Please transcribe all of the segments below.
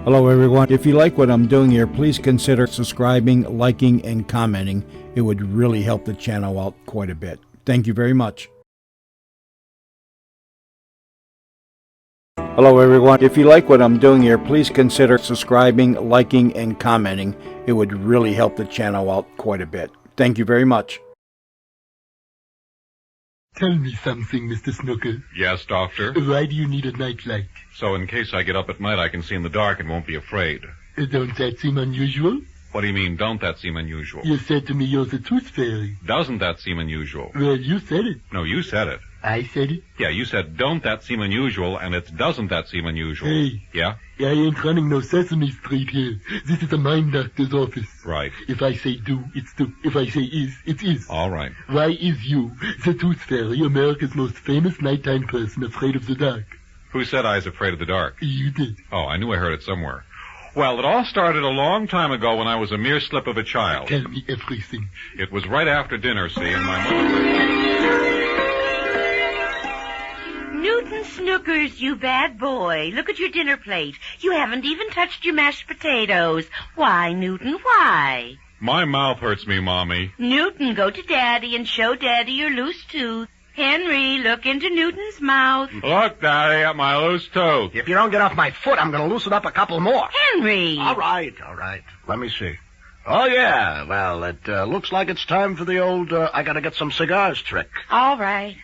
Hello everyone. If you like what I'm doing here, please consider subscribing, liking, and commenting. It would really help the channel out quite a bit. Thank you very much. Hello everyone. If you like what I'm doing here, please consider subscribing, liking, and commenting. It would really help the channel out quite a bit. Thank you very much. Tell me something, Mr. Snooker. Yes, Doctor? Why do you need a nightlight? So in case I get up at night, I can see in the dark and won't be afraid. Don't that seem unusual? What do you mean, don't that seem unusual? You said to me you're the tooth fairy. Doesn't that seem unusual? Well, you said it. No, you said it. I said it? Yeah, you said, don't that seem unusual, and it's doesn't that seem unusual. Hey. Yeah? I ain't running no Sesame Street here. This is a mind doctor's office. Right. If I say do, it's do. If I say is, it is. All right. Why is you, the tooth fairy, America's most famous nighttime person, afraid of the dark? Who said I was afraid of the dark? You did. Oh, I knew I heard it somewhere. Well, it all started a long time ago when I was a mere slip of a child. Tell me everything. It was right after dinner, see, and my mother... Newton Snookers, you bad boy. Look at your dinner plate. You haven't even touched your mashed potatoes. Why, Newton, why? My mouth hurts me, Mommy. Newton, go to Daddy and show Daddy your loose tooth. Henry, look into Newton's mouth. Look, Daddy, at my loose tooth. If you don't get off my foot, I'm going to loosen up a couple more. Henry! All right. Let me see. Oh, yeah. Well, it looks like it's time for the old I got to get some cigars trick. All right.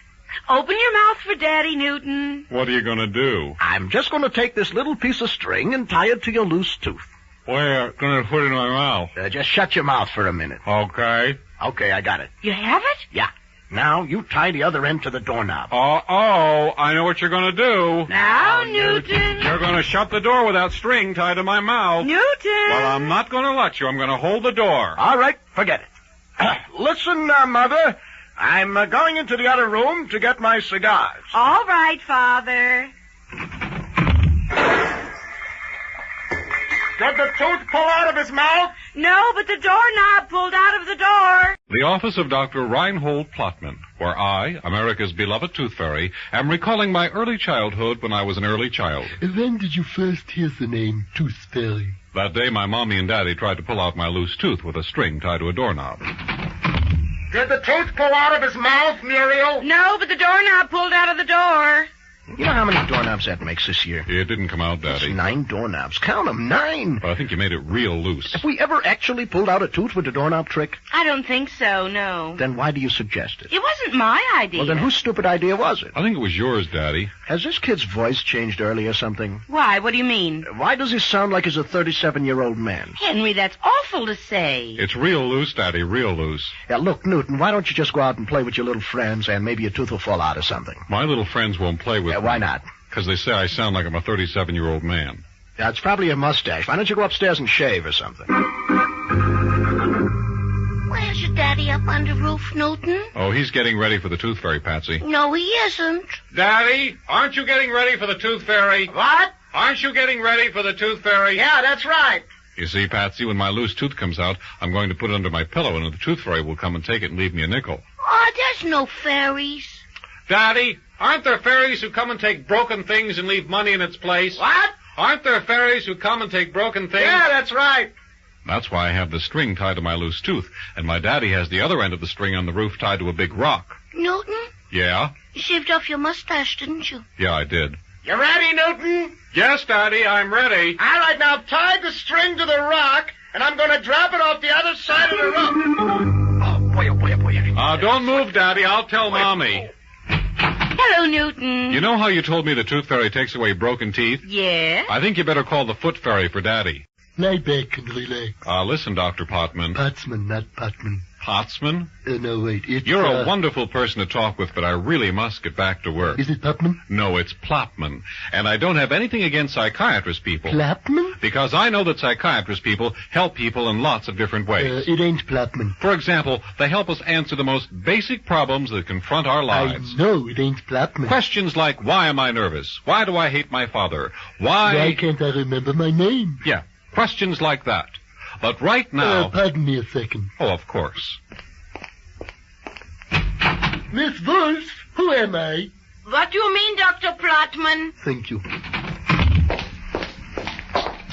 Open your mouth for Daddy, Newton. What are you going to do? I'm just going to take this little piece of string and tie it to your loose tooth. Where? Going to put it in my mouth. Just shut your mouth for a minute. Okay. Okay, I got it. You have it? Yeah. Now, you tie the other end to the doorknob. I know what you're going to do. Now, Newton. You're going to shut the door with that string tied to my mouth. Newton. Well, I'm not going to let you. I'm going to hold the door. All right, forget it. Listen, Mother. I'm going into the other room to get my cigars. All right, Father. Did the tooth pull out of his mouth? No, but the doorknob pulled out of the door. The office of Dr. Reinhold Plotman, where I, America's beloved tooth fairy, am recalling my early childhood when I was an early child. When did you first hear the name Tooth Fairy? That day, my mommy and daddy tried to pull out my loose tooth with a string tied to a doorknob. Did the tooth pull out of his mouth, Muriel? No, but the doorknob pulled out of the door. You know how many doorknobs that makes this year? It didn't come out, Daddy. It's 9 doorknobs. Count them, 9. But I think you made it real loose. Have we ever actually pulled out a tooth with the doorknob trick? I don't think so, no. Then why do you suggest it? It wasn't my idea. Well, then whose stupid idea was it? I think it was yours, Daddy. Has this kid's voice changed early or something? Why? What do you mean? Why does he sound like he's a 37-year-old man? Henry, that's awful to say. It's real loose, Daddy, real loose. Yeah, look, Newton, why don't you just go out and play with your little friends and maybe your tooth will fall out or something? My little friends won't play with me. Why not? Because they say I sound like I'm a 37-year-old man. Yeah, it's probably a mustache. Why don't you go upstairs and shave or something? Where's your daddy up on the roof, Newton? Oh, he's getting ready for the tooth fairy, Patsy. No, he isn't. Daddy, aren't you getting ready for the tooth fairy? What? Aren't you getting ready for the tooth fairy? Yeah, that's right. You see, Patsy, when my loose tooth comes out, I'm going to put it under my pillow, and the tooth fairy will come and take it and leave me a nickel. Oh, there's no fairies. Daddy, aren't there fairies who come and take broken things and leave money in its place? What? Aren't there fairies who come and take broken things? Yeah, that's right. That's why I have the string tied to my loose tooth, and my daddy has the other end of the string on the roof tied to a big rock. Newton, Yeah? you shaved off your mustache, didn't you? Yeah, I did. You ready, Newton? Yes, Daddy, I'm ready. All right, now tie the string to the rock, and I'm going to drop it off the other side of the rock. Oh, boy, oh, boy, oh, boy. Don't move, Daddy. I'll tell Mommy. Hello, Newton. You know how you told me the tooth fairy takes away broken teeth? Yeah? I think you better call the foot fairy for Daddy. Lie back and relax. Listen, Dr. Potman. Potsman, not Potman. Potsman? No, wait. It's, You're a wonderful person to talk with, but I really must get back to work. Is it Potman? No, it's Plopman. And I don't have anything against psychiatrist people. Plopman? Because I know that psychiatrist people help people in lots of different ways. It ain't Plopman. For example, they help us answer the most basic problems that confront our lives. I know it ain't Plopman. Questions like, why am I nervous? Why do I hate my father? Why can't I remember my name? Yeah, questions like that. But right now... Pardon me a second. Oh, of course. Miss Wolf, who am I? What do you mean, Dr. Plotman? Thank you.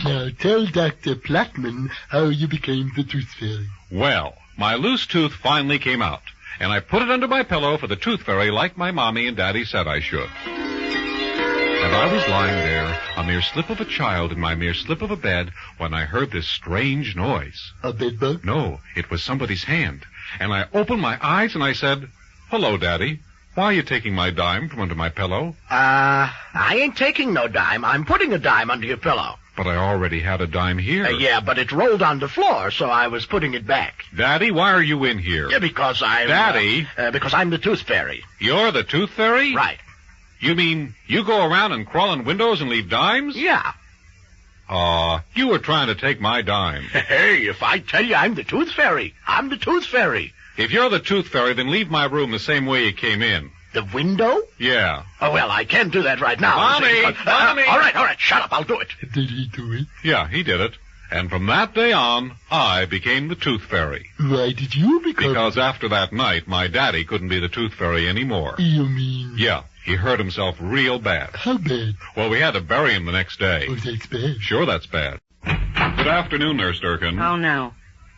Now tell Dr. Plattman how you became the tooth fairy. Well, my loose tooth finally came out, and I put it under my pillow for the tooth fairy like my mommy and daddy said I should. And I was lying there, a mere slip of a child in my mere slip of a bed, when I heard this strange noise. A bedbug? No, it was somebody's hand. And I opened my eyes and I said, "Hello, Daddy. Why are you taking my dime from under my pillow?" I ain't taking no dime. I'm putting a dime under your pillow. But I already had a dime here. Yeah, but it rolled on the floor, so I was putting it back. Daddy, why are you in here? Yeah, because I'm... Daddy? Because I'm the tooth fairy. You're the tooth fairy? Right. You mean you go around and crawl in windows and leave dimes? Yeah. You were trying to take my dime. Hey, if I tell you I'm the tooth fairy, I'm the tooth fairy. If you're the tooth fairy, then leave my room the same way you came in. The window? Yeah. Oh, well, I can't do that right now. Mommy! Mommy! All right, shut up, I'll do it. Did he do it? Yeah, he did it. And from that day on, I became the tooth fairy. Why did you become... Because after that night, my daddy couldn't be the tooth fairy anymore. You mean... Yeah, he hurt himself real bad. How bad? Well, we had to bury him the next day. Oh, that's bad. Sure, that's bad. Good afternoon, Nurse Durkin. Oh, no.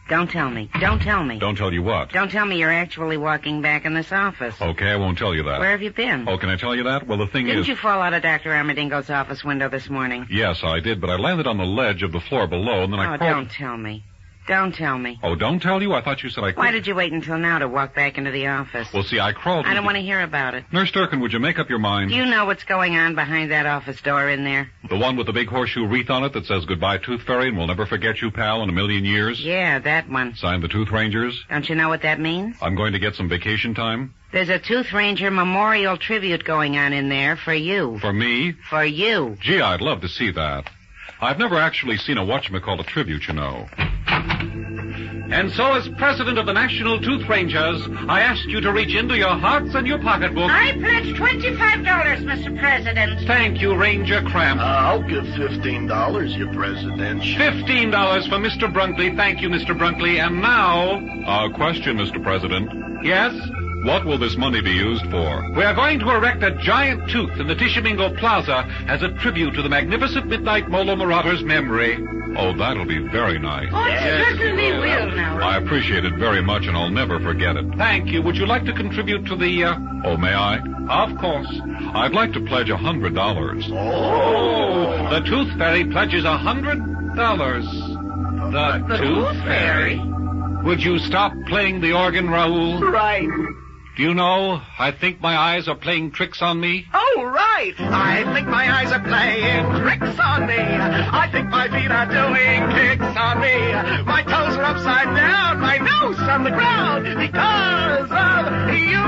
Don't tell me. Don't tell me. Don't tell you what? Don't tell me you're actually walking back in this office. Okay, I won't tell you that. Where have you been? Oh, can I tell you that? Well, the thing Didn't is... you fall out of Dr. Armadingo's office window this morning? Yes, I did, but I landed on the ledge of the floor below, and then I Oh, crawled... don't tell me. Don't tell me. Oh, don't tell you? I thought you said I could. Why did you wait until now to walk back into the office? Well, see, I crawled... I don't want to hear about it. Nurse Durkin, would you make up your mind? Do you know what's going on behind that office door in there? The one with the big horseshoe wreath on it that says, "Goodbye, Tooth Fairy, and we'll never forget you, pal, in a million years"? Yeah, that one. Signed the Tooth Rangers. Don't you know what that means? I'm going to get some vacation time. There's a Tooth Ranger memorial tribute going on in there for you. For me? For you. Gee, I'd love to see that. I've never actually seen a whatchamacallit tribute, you know. And so, as president of the National Tooth Rangers, I ask you to reach into your hearts and your pocketbooks. I pledge $25, Mr. President. Thank you, Ranger Cramp. I'll give $15, your president. $15 for Mr. Brunkley. Thank you, Mr. Brunkley. And now, a question, Mr. President. Yes? What will this money be used for? We are going to erect a giant tooth in the Tishomingo Plaza as a tribute to the magnificent Midnight Molo Marauder's memory. Oh, that'll be very nice. Oh, it certainly will now. I appreciate it very much, and I'll never forget it. Thank you. Would you like to contribute to the, Oh, may I? Of course. I'd like to pledge $100. Oh! The Tooth Fairy pledges $100. The Tooth Fairy? Would you stop playing the organ, Raoul? Right. Do you know, I think my eyes are playing tricks on me. Oh, right. I think my eyes are playing tricks on me. I think my feet are doing kicks on me. My toes are upside down, my nose on the ground. Because of you,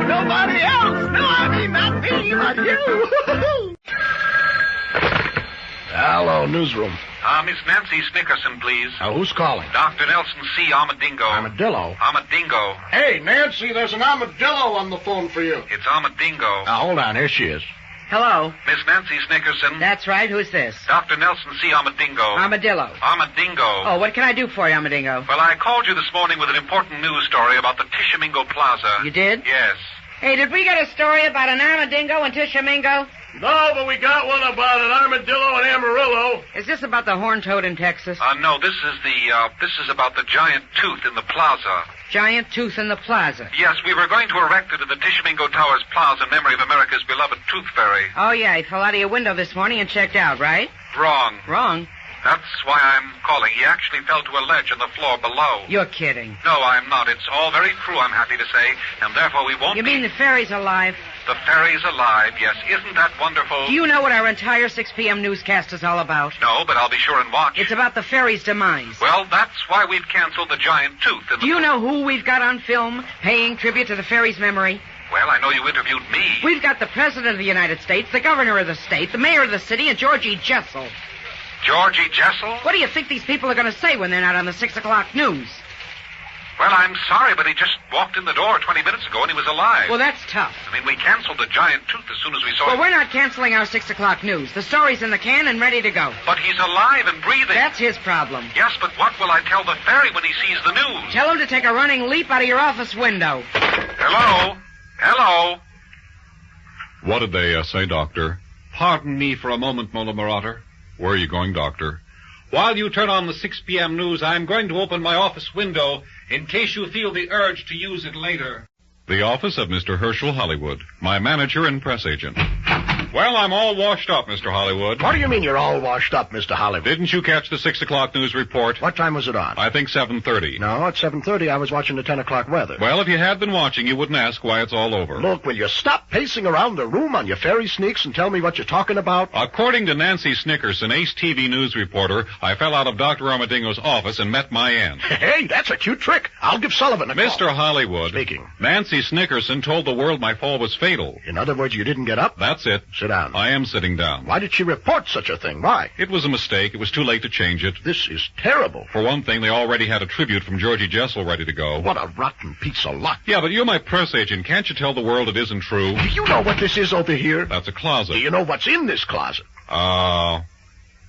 nobody else. No, I mean not me, but you. Hello, newsroom. Miss Nancy Snickerson, please. Who's calling? Dr. Nelson C. Armadingo. Armadillo? Armadingo. Hey, Nancy, there's an armadillo on the phone for you. It's Armadingo. Hold on, here she is. Hello. Miss Nancy Snickerson. That's right. Who's this? Dr. Nelson C. Armadingo. Armadillo. Armadingo. Oh, what can I do for you, Armadingo? Well, I called you this morning with an important news story about the Tishomingo Plaza. You did? Yes. Hey, did we get a story about an armadingo in Tishomingo? No, but we got one about an armadillo and Amarillo. Is this about the horned toad in Texas? No, this is about the giant tooth in the plaza. Giant tooth in the plaza. Yes, we were going to erect it in the Tishomingo Towers Plaza in memory of America's beloved Tooth Fairy. Oh, yeah, he fell out of your window this morning and checked out, right? Wrong. Wrong? That's why I'm calling. He actually fell to a ledge on the floor below. You're kidding. No, I'm not. It's all very true, I'm happy to say, and therefore we won't... You mean the fairy's alive? The fairy's alive, yes. Isn't that wonderful? Do you know what our entire 6 p.m. newscast is all about? No, but I'll be sure and watch. It's about the fairy's demise. Well, that's why we've canceled the giant tooth in the... Do you know who we've got on film paying tribute to the fairy's memory? Well, I know you interviewed me. We've got the President of the United States, the Governor of the state, the Mayor of the city, and Georgie Jessel. Georgie Jessel? What do you think these people are going to say when they're not on the 6 o'clock news? Well, I'm sorry, but he just walked in the door 20 minutes ago and he was alive. Well, that's tough. I mean, we canceled the giant tooth as soon as we saw Well, him. we're not canceling our 6 o'clock news. The story's in the can and ready to go. But he's alive and breathing. That's his problem. Yes, but what will I tell the fairy when he sees the news? Tell him to take a running leap out of your office window. Hello? Hello? What did they say, Doctor? Pardon me for a moment, Mola Marauder. Where are you going, Doctor? While you turn on the 6 p.m. news, I'm going to open my office window in case you feel the urge to use it later. The office of Mr. Herschel Hollywood, my manager and press agent. Well, I'm all washed up, Mr. Hollywood. What do you mean you're all washed up, Mr. Hollywood? Didn't you catch the 6 o'clock news report? What time was it on? I think 7:30. No, at 7:30 I was watching the 10 o'clock weather. Well, if you had been watching, you wouldn't ask why it's all over. Look, will you stop pacing around the room on your fairy sneaks and tell me what you're talking about? According to Nancy Snickerson, Ace TV news reporter, I fell out of Dr. Armadillo's office and met my aunt. Hey, that's a cute trick. I'll give Sullivan a call. Mr. Hollywood. Speaking. Nancy Snickerson told the world my fall was fatal. In other words, you didn't get up? That's it. Sit down. I am sitting down. Why did she report such a thing? Why? It was a mistake. It was too late to change it. This is terrible. For one thing, they already had a tribute from Georgie Jessel ready to go. What a rotten piece of luck. Yeah, but you're my press agent. Can't you tell the world it isn't true? Do you know what this is over here? That's a closet. Do you know what's in this closet?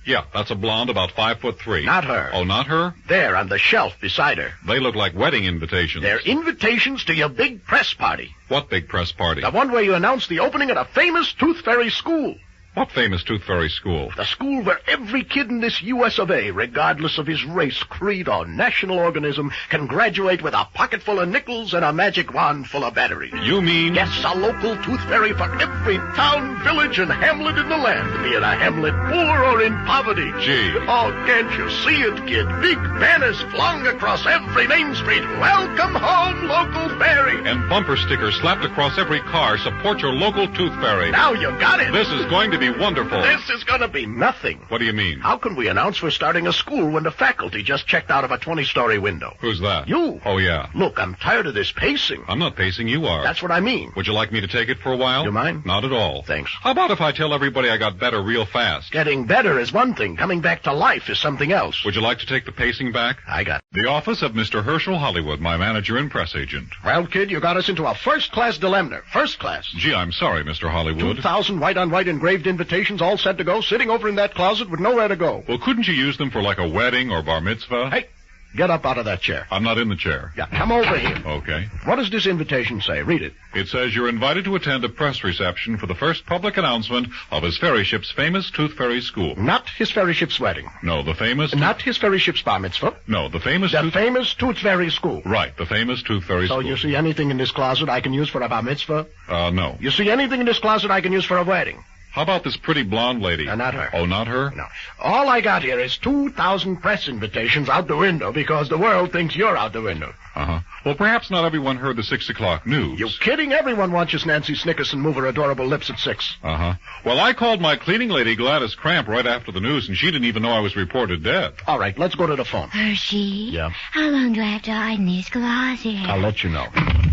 Yeah, that's a blonde about 5'3". Not her. Oh, not her? There, on the shelf beside her. They look like wedding invitations. They're invitations to your big press party. What big press party? The one where you announce the opening of a famous Tooth Fairy school. What famous Tooth Fairy school? The school where every kid in this U.S. of A., regardless of his race, creed, or national organism, can graduate with a pocket full of nickels and a magic wand full of batteries. You mean? Yes, a local Tooth Fairy for every town, village, and hamlet in the land, be it a hamlet poor or in poverty. Gee. Oh, can't you see it, kid? Big banners flung across every main street. Welcome home, local fairy. And bumper stickers slapped across every car. Support your local Tooth Fairy. Now you got it. This is going to be wonderful. This is going to be nothing. What do you mean? How can we announce we're starting a school when the faculty just checked out of a 20-story window? Who's that? You. Oh, yeah. Look, I'm tired of this pacing. I'm not pacing, you are. That's what I mean. Would you like me to take it for a while? You mind? Not at all. Thanks. How about if I tell everybody I got better real fast? Getting better is one thing. Coming back to life is something else. Would you like to take the pacing back? I got it. The office of Mr. Herschel Hollywood, my manager and press agent. Well, kid, you got us into a first-class dilemma. First class. Gee, I'm sorry, Mr. Hollywood. 2,000 white-on-white engraved invitations all set to go, sitting over in that closet with nowhere to go. Well, couldn't you use them for like a wedding or bar mitzvah? Hey, get up out of that chair. I'm not in the chair. Yeah, come over here. Okay. What does this invitation say? Read it. It says you're invited to attend a press reception for the first public announcement of His Fairy Ship's famous Tooth Fairy School. Not His Fairy Ship's wedding. No, the famous... Not His Fairy Ship's bar mitzvah. No, the famous... The famous Tooth Fairy School. Right, the famous Tooth Fairy So School. you see anything in this closet I can use for a bar mitzvah? No. You see anything in this closet I can use for a wedding? How about this pretty blonde lady? Not her. Oh, not her? No. All I got here is 2,000 press invitations out the window because the world thinks you're out the window. Uh-huh. Well, perhaps not everyone heard the 6 o'clock news. You kidding? Everyone watches Nancy Snickerson move her adorable lips at 6. Uh-huh. Well, I called my cleaning lady, Gladys Cramp, right after the news, and she didn't even know I was reported dead. All right, let's go to the phone. Hershey? Yeah? How long do I have to hide in this closet? I'll let you know.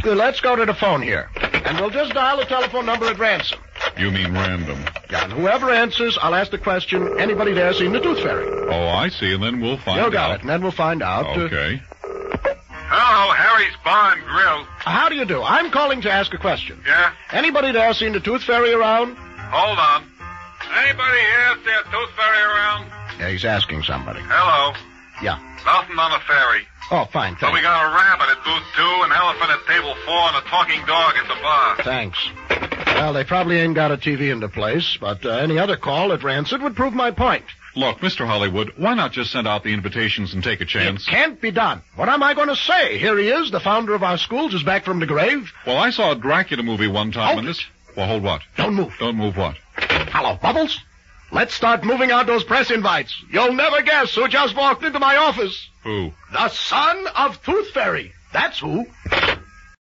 Good, let's go to the phone here. And we'll just dial the telephone number at ransom. You mean random? Yeah, and whoever answers, I'll ask the question, anybody there seen the Tooth Fairy? Oh, I see, and then we'll find out. You got it, and then we'll find out. Okay. Hello, Harry's Bar and Grill. How do you do? I'm calling to ask a question. Yeah? Anybody there seen the Tooth Fairy around? Hold on. Anybody here see a Tooth Fairy around? Yeah, he's asking somebody. Hello. Yeah. Nothing on the ferry. Oh, fine, So we thanks. got a rabbit at booth 2, an elephant at table 4, and a talking dog at the bar. Thanks. Well, they probably ain't got a TV in the place, but any other call at Rancid would prove my point. Look, Mr. Hollywood, why not just send out the invitations and take a chance? It can't be done. What am I going to say? Here he is, the founder of our schools, is back from the grave. Well, I saw a Dracula movie one time, Hold and it. this... Well, hold what? Don't move. Don't move what? Hello, Bubbles. Let's start moving out those press invites. You'll never guess who just walked into my office. Who? The son of Tooth Fairy. That's who.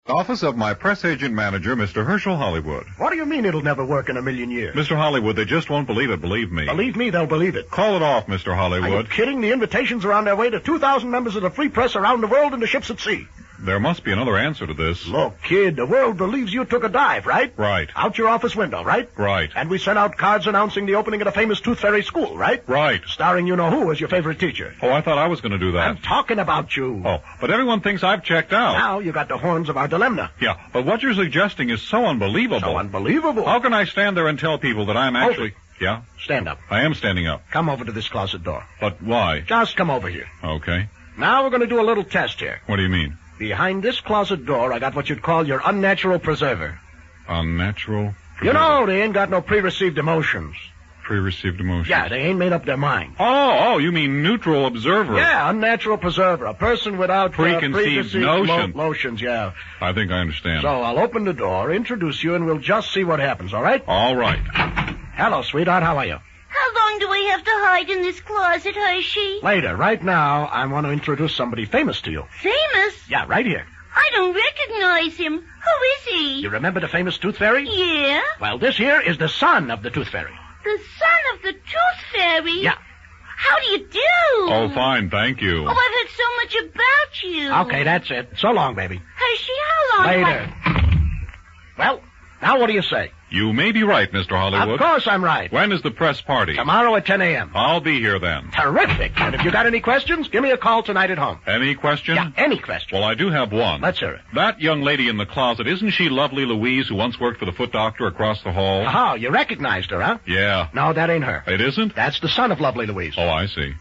Office of my press agent manager, Mr. Herschel Hollywood. What do you mean it'll never work in a million years? Mr. Hollywood, they just won't believe it, believe me. Believe me, they'll believe it. Call it off, Mr. Are you Hollywood. kidding? The invitations are on their way to 2,000 members of the free press around the world in the ships at sea. There must be another answer to this. Look, kid, the world believes you took a dive, right? Right. Out your office window, right? Right. And we sent out cards announcing the opening of the famous Tooth Fairy School, right? Right. Starring you-know-who as your favorite teacher. Oh, I thought I was going to do that. I'm talking about you. Oh, but everyone thinks I've checked out. Now you got the horns of our dilemma. Yeah, but what you're suggesting is so unbelievable. So unbelievable. How can I stand there and tell people that I'm actually... Yeah? Stand up. I am standing up. Come over to this closet door. But why? Just come over here. Okay. Now we're going to do a little test here. What do you mean? Behind this closet door, I got what you'd call your unnatural preserver. Unnatural? You know, they ain't got no pre-received emotions. pre-received emotions. Yeah, they ain't made up their mind. Oh, you mean neutral observer. Yeah, unnatural preserver. A person without preconceived notions. Notions, yeah. I think I understand. So I'll open the door, introduce you, and we'll just see what happens, all right? All right. Hello, sweetheart. How are you? How long do we have to hide in this closet, Hershey? Later. Right now, I want to introduce somebody famous to you. Famous? Yeah, right here. I don't recognize him. Who is he? You remember the famous Tooth Fairy? Yeah? Well, this here is the son of the Tooth Fairy. The son of the Tooth Fairy? Yeah. How do you do? Oh, fine, thank you. Oh, I've heard so much about you. Okay, that's it. So long, baby. Hershey, how long? Later. Well, now what do you say? You may be right, Mr. Hollywood. Of course I'm right. When is the press party? Tomorrow at 10 a.m. I'll be here then. Terrific. And if you got any questions, give me a call tonight at home. Any question? Yeah, any question. Well, I do have one. Let's hear it. That young lady in the closet, isn't she lovely Louise who once worked for the foot doctor across the hall? Oh, you recognized her, huh? Yeah. No, that ain't her. It isn't? That's the son of lovely Louise. Oh, I see.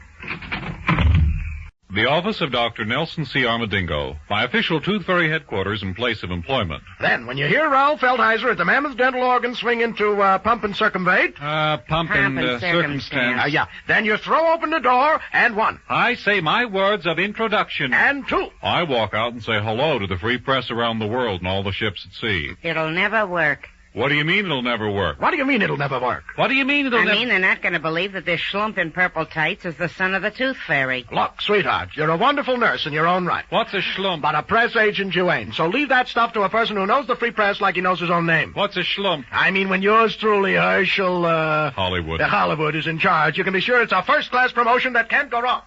The office of Dr. Nelson C. Armadingo, my official Tooth Fairy headquarters and place of employment. Then, when you hear Ralph Feldheiser at the Mammoth Dental Organ swing into Pump and Circumvate... Pump and circumstance. Yeah. Then you throw open the door, and 1. I say my words of introduction. And 2. I walk out and say hello to the free press around the world and all the ships at sea. It'll never work. What do you mean it'll never work? What do you mean it'll never work? What do you mean it'll never... I mean, they're not going to believe that this schlump in purple tights is the son of the Tooth Fairy. Look, sweetheart, you're a wonderful nurse in your own right. What's a schlump? But a press agent you ain't. So leave that stuff to a person who knows the free press like he knows his own name. What's a schlump? I mean, when yours truly, Herschel, Hollywood. Hollywood is in charge, you can be sure it's a first-class promotion that can't go wrong.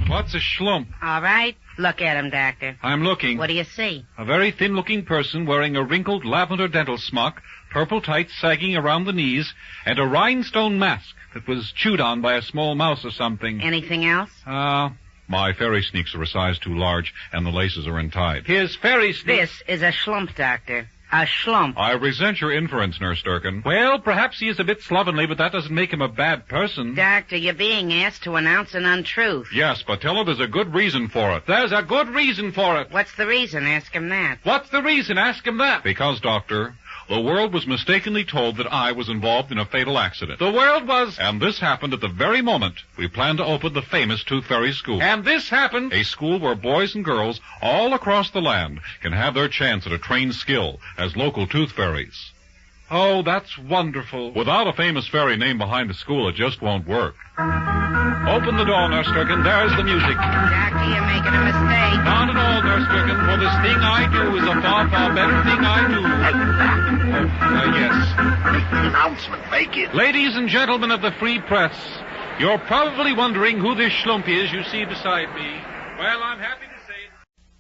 What's a schlump? All right. Look at him, Doctor. I'm looking. What do you see? A very thin-looking person wearing a wrinkled lavender dental smock, purple tights sagging around the knees, and a rhinestone mask that was chewed on by a small mouse or something. Anything else? My fairy sneaks are a size too large, and the laces are untied. His fairy sneaks... This is a schlump, Doctor. A schlump. I resent your inference, Nurse Durkin. Well, perhaps he is a bit slovenly, but that doesn't make him a bad person. Doctor, you're being asked to announce an untruth. Yes, but tell her there's a good reason for it. There's a good reason for it. What's the reason? Ask him that. What's the reason? Ask him that. Because, Doctor, the world was mistakenly told that I was involved in a fatal accident. The world was... And this happened at the very moment we planned to open the famous Tooth Fairy School. And this happened... A school where boys and girls all across the land can have their chance at a trained skill as local tooth fairies. Oh, that's wonderful. Without a famous fairy name behind the school, it just won't work. Open the door, Nurse Durkin. There's the music. Doctor, you're making a mistake. Not at all, Nurse Durkin, for this thing I do is a far, far better thing I do. Yes. Announcement, make it. Ladies and gentlemen of the free press, you're probably wondering who this schlump is you see beside me. Well, I'm happy to say it.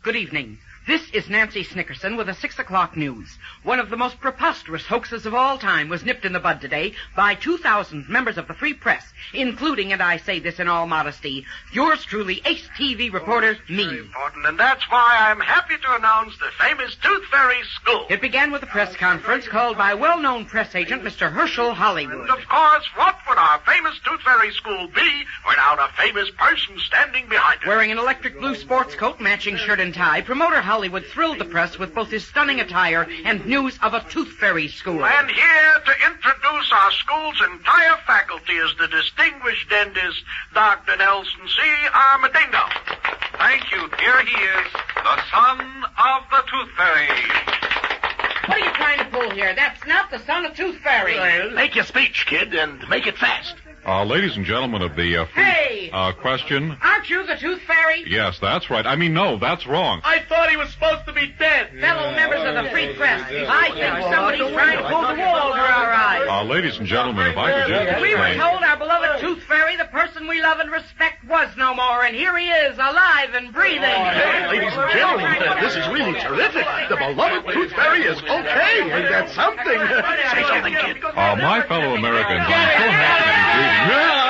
Good evening. This is Nancy Snickerson with the 6 o'clock news. One of the most preposterous hoaxes of all time was nipped in the bud today by 2,000 members of the free press, including, and I say this in all modesty, yours truly, Ace TV reporter, me. Very important, and that's why I'm happy to announce the famous Tooth Fairy School. It began with a press conference called by well-known press agent Mr. Herschel Hollywood. And of course, what would our famous Tooth Fairy School be without a famous person standing behind it? Wearing an electric blue sports coat, matching shirt and tie, promoter Hollywood thrilled the press with both his stunning attire and news of a Tooth Fairy School. And here to introduce our school's entire faculty is the distinguished dentist, Dr. Nelson C. Armadingo. Thank you. Here he is, the son of the Tooth Fairy. What are you trying to pull here? That's not the son of Tooth Fairy. Make your speech, kid, and make it fast. Ladies and gentlemen of the free... Hey! Question? Aren't you the Tooth Fairy? Yes, that's right. I mean, no, that's wrong. I thought he was supposed to be dead. Fellow members of the free press, I think somebody's trying to pull the wool over our eyes. Ladies and gentlemen, if I could just We were explain... told our beloved Tooth Fairy, the person we love and respect, was no more, and here he is, alive and breathing. Hey, ladies and gentlemen, this is really terrific. The beloved Tooth Fairy is okay. Ain't that something? Say something, kid. my fellow Americans, I'm so happy to be breathing.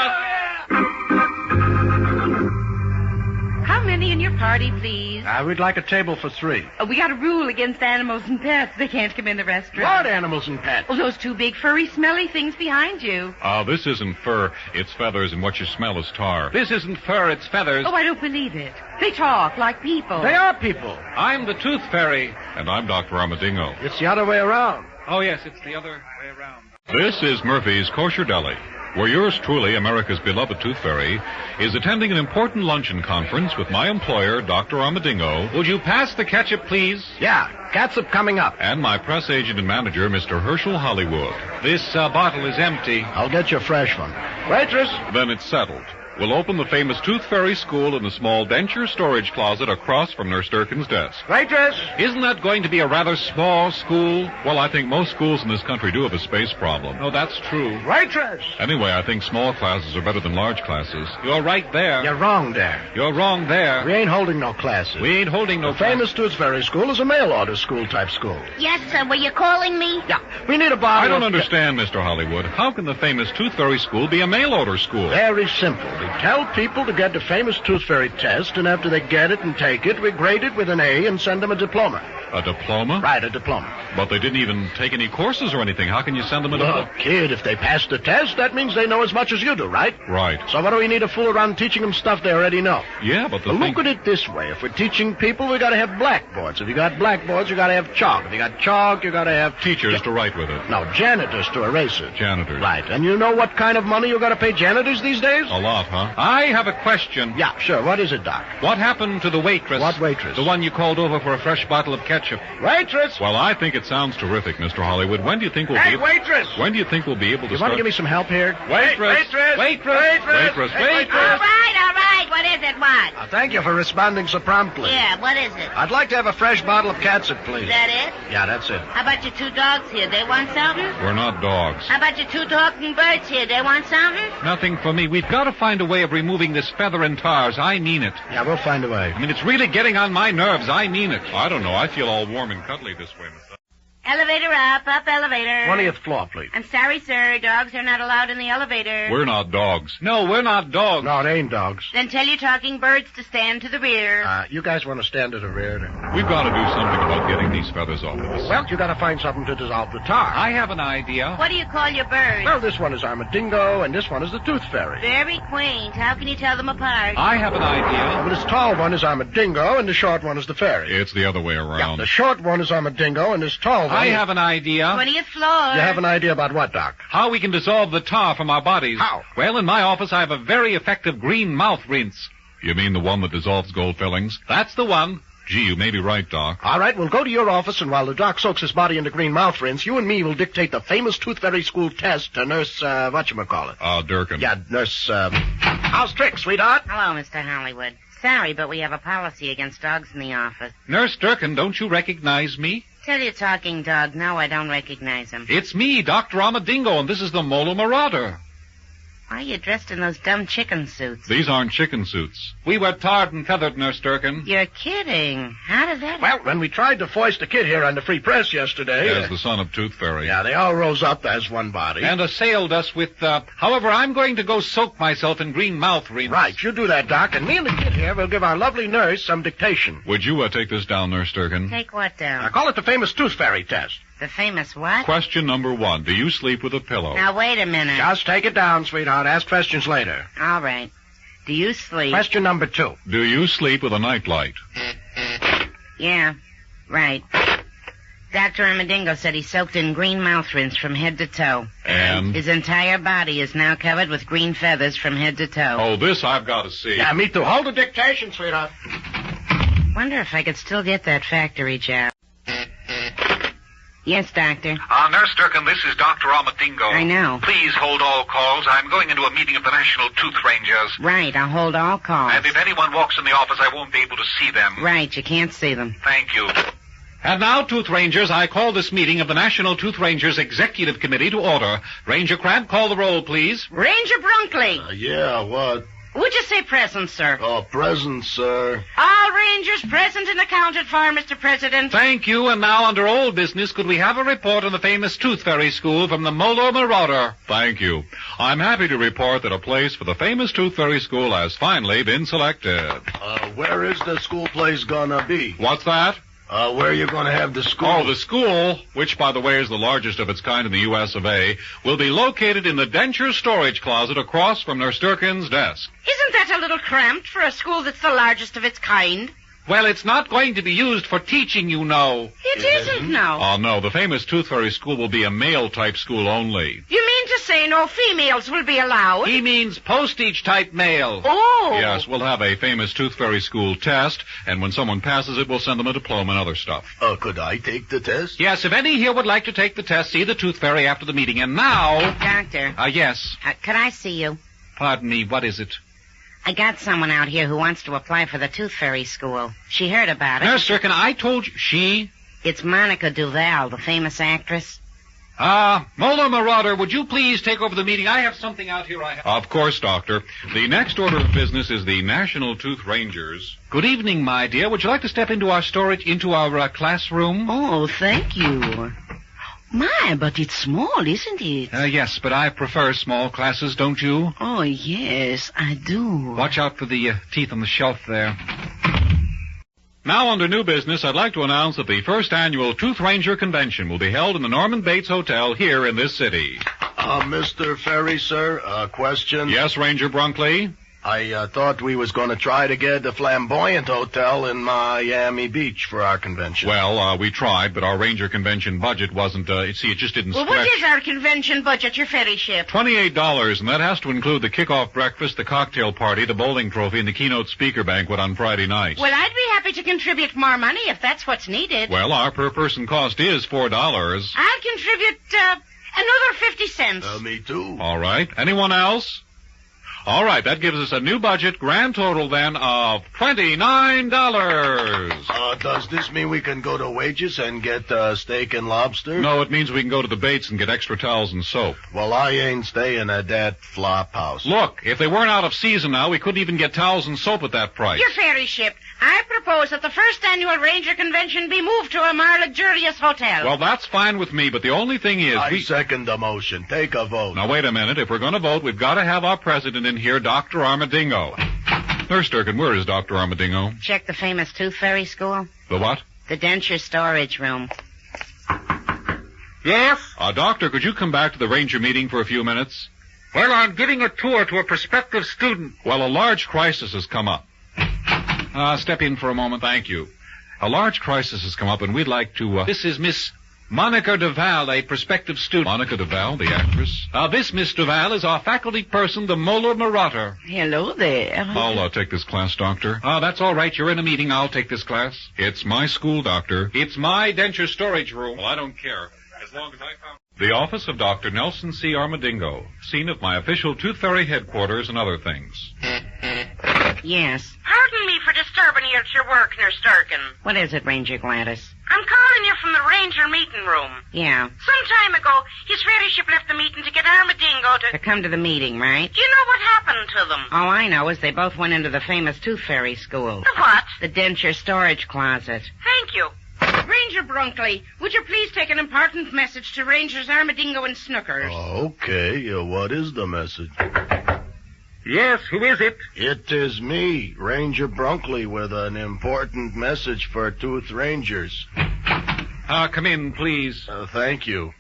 How many in your party, please? We'd like a table for 3. We got a rule against animals and pets. They can't come in the restaurant. What animals and pets? Oh, those 2 big, furry, smelly things behind you. This isn't fur, it's feathers, and what you smell is tar. This isn't fur, it's feathers. Oh, I don't believe it. They talk like people. They are people. I'm the Tooth Fairy. And I'm Dr. Armadingo. It's the other way around. Oh, yes, it's the other way around. This is Murphy's Kosher Deli, where yours truly, America's beloved Tooth Fairy, is attending an important luncheon conference with my employer, Dr. Armadillo. Would you pass the ketchup, please? Yeah, catsup coming up. And my press agent and manager, Mr. Herschel Hollywood. This bottle is empty. I'll get you a fresh one. Waitress! Then it's settled. We'll open the famous Tooth Fairy School in the small denture storage closet across from Nurse Durkin's desk. Waitress! Isn't that going to be a rather small school? Well, I think most schools in this country do have a space problem. No, that's true. Waitress! Anyway, I think small classes are better than large classes. You're right there. You're wrong there. You're wrong there. We ain't holding no classes. We ain't holding no The famous Tooth Fairy School is a mail-order school-type school. Yes, sir. Were you calling me? Yeah, we need a bottle I don't of... understand, Mr. Hollywood. How can the famous Tooth Fairy School be a mail-order school? Very simple. We tell people to get the famous Tooth Fairy test, and after they get it and take it, we grade it with an A and send them a diploma. A diploma? Right, a diploma. But they didn't even take any courses or anything. How can you send them a diploma? Look, kid, if they pass the test, that means they know as much as you do, right? Right. So what do we need to fool around teaching them stuff they already know? Yeah, but Well, look at it this way. If we're teaching people, we got to have blackboards. If you got blackboards, you got to have chalk. If you got chalk, you got to have... teachers to write with it. No, janitors to erase it. Janitors. Right. And you know what kind of money you got to pay janitors these days? A lot, huh? I have a question. Yeah, sure. What is it, Doc? What happened to the waitress? What waitress? The one you called over for a fresh bottle of ketchup. Waitress! Well, I think it sounds terrific, Mr. Hollywood. When do you think we'll Hey, be... waitress! When do you think we'll be able to You start... want to give me some help here? Waitress! Waitress! Waitress! Waitress! Waitress! Hey, Waitress! All right. What is it? What? Thank you for responding so promptly. Yeah, what is it? I'd like to have a fresh bottle of catsup, please. Is that it? Yeah, that's it. How about your two dogs here? They want something? We're not dogs. How about your two talking birds here? They want something? Nothing for me. We've got to find a way of removing this feather and tars. I mean it. Yeah, we'll find a way. I mean, it's really getting on my nerves. I mean it. I don't know. I feel all warm and cuddly this way, Mr. Elevator up elevator. 20th floor, please. I'm sorry, sir. Dogs are not allowed in the elevator. We're not dogs. No, we're not dogs. No, it ain't dogs. Then tell your talking birds to stand to the rear. You guys want to stand to the rear? We've got to do something about getting these feathers off of us. Well, you got to find something to dissolve the tar. I have an idea. What do you call your birds? Well, this one is Armadillo, and this one is the Tooth Fairy. Very quaint. How can you tell them apart? I have an idea. Well, this tall one is Armadillo, and the short one is the fairy. It's the other way Yeah, around. the short one is Armadillo, and this tall one... I have an idea. 20th floor. You have an idea about what, Doc? How we can dissolve the tar from our bodies. How? Well, in my office, I have a very effective green mouth rinse. You mean the one that dissolves gold fillings? That's the one. Gee, you may be right, Doc. All right, we'll go to your office, and while the doc soaks his body into green mouth rinse, you and me will dictate the famous Tooth Fairy School test to Nurse, whatchamacallit? Durkin. Yeah, Nurse, how's Trick, sweetheart? Hello, Mr. Hollywood. Sorry, but we have a policy against dogs in the office. Nurse Durkin, don't you recognize me? Tell your talking dog, no, I don't recognize him. It's me, Dr. Armadillo, and this is the Mola Marauder. Why are you dressed in those dumb chicken suits? These aren't chicken suits. We were tarred and feathered, Nurse Durkin. You're kidding. How did that... Well, when we tried to foist a kid here on the Free Press yesterday... As the son of Tooth Fairy. Yeah, they all rose up as one body. And assailed us with, however, I'm going to go soak myself in green mouth rinse. Right, you do that, Doc, and me and the kid here will give our lovely nurse some dictation. Would you take this down, Nurse Durkin? Take what down? I call it the famous Tooth Fairy test. The famous what? Question number 1. Do you sleep with a pillow? Now, wait a minute. Just take it down, sweetheart. Ask questions later. All right. Do you sleep... Question number 2. Do you sleep with a nightlight? Yeah, right. Dr. Armadillo said he soaked in green mouth rinse from head to toe. And? His entire body is now covered with green feathers from head to toe. Oh, this I've got to see. Yeah, me too. Hold the dictation, sweetheart. Wonder if I could still get that factory job. Yes, Doctor. Nurse Durkin, this is Dr. Armadillo. I know. Please hold all calls. I'm going into a meeting of the National Tooth Rangers. Right, I'll hold all calls. And if anyone walks in the office, I won't be able to see them. Right, you can't see them. Thank you. And now, Tooth Rangers, I call this meeting of the National Tooth Rangers Executive Committee to order. Ranger Crab, call the roll, please. Ranger Brunkley. Yeah, what? Would you say present, sir? Oh, present, sir. All Rangers present and accounted for, Mr. President. Thank you, and now, under old business, could we have a report on the famous Tooth Fairy School from the Mola Marauder? Thank you. I'm happy to report that a place for the famous Tooth Fairy School has finally been selected. Where is the school place gonna be? What's that? Where are you gonna have the school? Oh, the school, which, by the way, is the largest of its kind in the U.S. of A., will be located in the denture storage closet across from Nurse Durkin's desk. Isn't that a little cramped for a school that's the largest of its kind? Well, it's not going to be used for teaching, you know. It isn't, no. Oh, no, the famous Tooth Fairy school will be a male-type school only. You mean to say no females will be allowed? He means postage-type mail. Oh. Yes, we'll have a famous Tooth Fairy school test, and when someone passes it, we'll send them a diploma and other stuff. Could I take the test? Yes, if any here would like to take the test, see the Tooth Fairy after the meeting. And now... Doctor. Yes. Could I see you? Pardon me, what is it? I got someone out here who wants to apply for the Tooth Fairy school. She heard about it. Nurse Durkin, I told you... She? It's Monica Duval, the famous actress. Molar Marauder, would you please take over the meeting? I have something out here I have... Of course, Doctor. The next order of business is the National Tooth Rangers. Good evening, my dear. Would you like to step into our classroom? Oh, thank you. My, but it's small, isn't it? Yes, but I prefer small classes, don't you? Oh, yes, I do. Watch out for the teeth on the shelf there. Now, under new business, I'd like to announce that the first annual Tooth Ranger Convention will be held in the Norman Bates Hotel here in this city. Mr. Ferry, sir, a question? Yes, Ranger Brunkley? I thought we was going to try to get a flamboyant hotel in Miami Beach for our convention. Well, we tried, but our Ranger Convention budget wasn't, it just didn't stretch. Well, what is our convention budget, your ferry ship? $28, and that has to include the kickoff breakfast, the cocktail party, the bowling trophy, and the keynote speaker banquet on Friday night. Well, I'd be happy to contribute more money if that's what's needed. Well, our per-person cost is $4. I'll contribute, another 50 cents. Me too. All right. Anyone else? All right, that gives us a new budget, grand total then of $29. Does this mean we can go to Wages and get steak and lobster? No, it means we can go to the Bates and get extra towels and soap. Well, I ain't staying at that flop house. Look, if they weren't out of season now, we couldn't even get towels and soap at that price. Your ferry ship, I propose that the first annual Ranger Convention be moved to a more luxurious hotel. Well, that's fine with me, but the only thing is... I second the motion. Take a vote. Now, wait a minute. If we're going to vote, we've got to have our president in here, Dr. Armadillo. Nurse Durkin, where is Dr. Armadillo? Check the famous Tooth Fairy school. The what? The denture storage room. Yes? Doctor, could you come back to the Ranger meeting for a few minutes? Well, I'm giving a tour to a prospective student. Well, a large crisis has come up. Step in for a moment. Thank you. A large crisis has come up, and we'd like to... This is Miss Monica Duval, a prospective student. Monica Duval, the actress. This Miss Duval is our faculty person, the Molar Marauder. Hello there. I'll take this class, Doctor. That's all right. You're in a meeting. I'll take this class. It's my school, Doctor. It's my denture storage room. Well, I don't care. As long as I found... The office of Dr. Nelson C. Armadillo, scene of my official Tooth Fairy headquarters and other things. Yes. Pardon me for disturbing you at your work, Nurse Durkin. What is it, Ranger Gladys? I'm calling you from the Ranger meeting room. Yeah. Some time ago, his ferry ship left the meeting to get Armadillo To come to the meeting, right? Do you know what happened to them? All I know is they both went into the famous Tooth Fairy school. The what? The denture storage closet. Thank you. Ranger Brunkley, would you please take an important message to Rangers Armadillo and Snookers? Okay, what is the message? Yes, who is it? It is me, Ranger Brunkley, with an important message for Tooth Rangers. Come in, please. Thank you.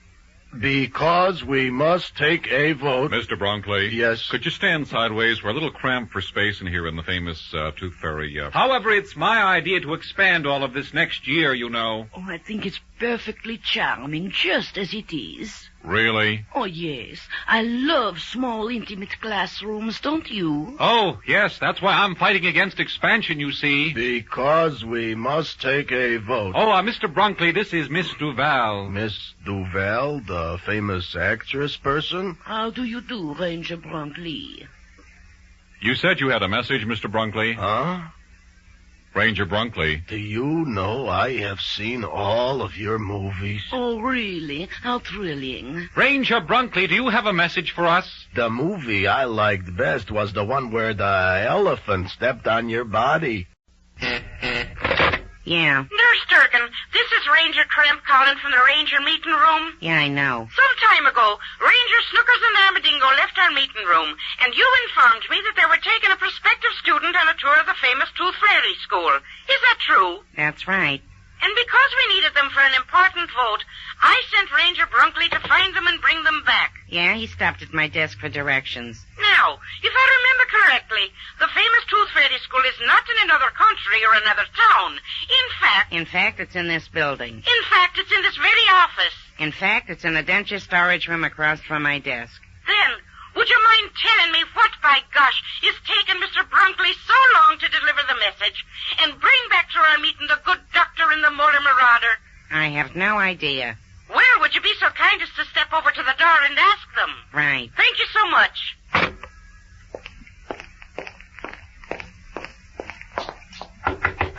Because we must take a vote... Mr. Brunkley. Yes? Could you stand sideways? We're a little cramped for space in here in the famous Tooth Fairy. However, it's my idea to expand all of this next year, you know. Oh, I think it's perfectly charming, just as it is. Really? Oh, yes. I love small, intimate classrooms, don't you? Oh, yes. That's why I'm fighting against expansion, you see. Because we must take a vote. Oh, Mr. Brunkley, this is Miss Duval. Miss Duval, the famous actress person? How do you do, Ranger Brunkley? You said you had a message, Mr. Brunkley. Huh? Ranger Brunkley. Do you know I have seen all of your movies? Oh, really? How thrilling. Ranger Brunkley, do you have a message for us? The movie I liked best was the one where the elephant stepped on your body. Yeah. Nurse Durkin, this is Ranger Tramp calling from the Ranger meeting room. Yeah, I know. Some time ago, Ranger Snookers and Armadillo left our meeting room, and you informed me that they were taking a prospective student on a tour of the famous Tooth Fairy school. Is that true? That's right. And because we needed them for an important vote, I sent Ranger Brunkley to find them and bring them back. Yeah, he stopped at my desk for directions. Now, if I remember correctly, the famous Tooth Fairy Ferry School is not in another country or another town. In fact, it's in this building. In fact, it's in this very office. In fact, it's in the dentist storage room across from my desk. Then, would you mind telling me what, by gosh, is taking Mr. Brunkley so long to deliver the message and bring back to our meeting the good doctor and the motor marauder? I have no idea. Well, would you be so kind as to step over to the door and ask them? Right. Thank you so much.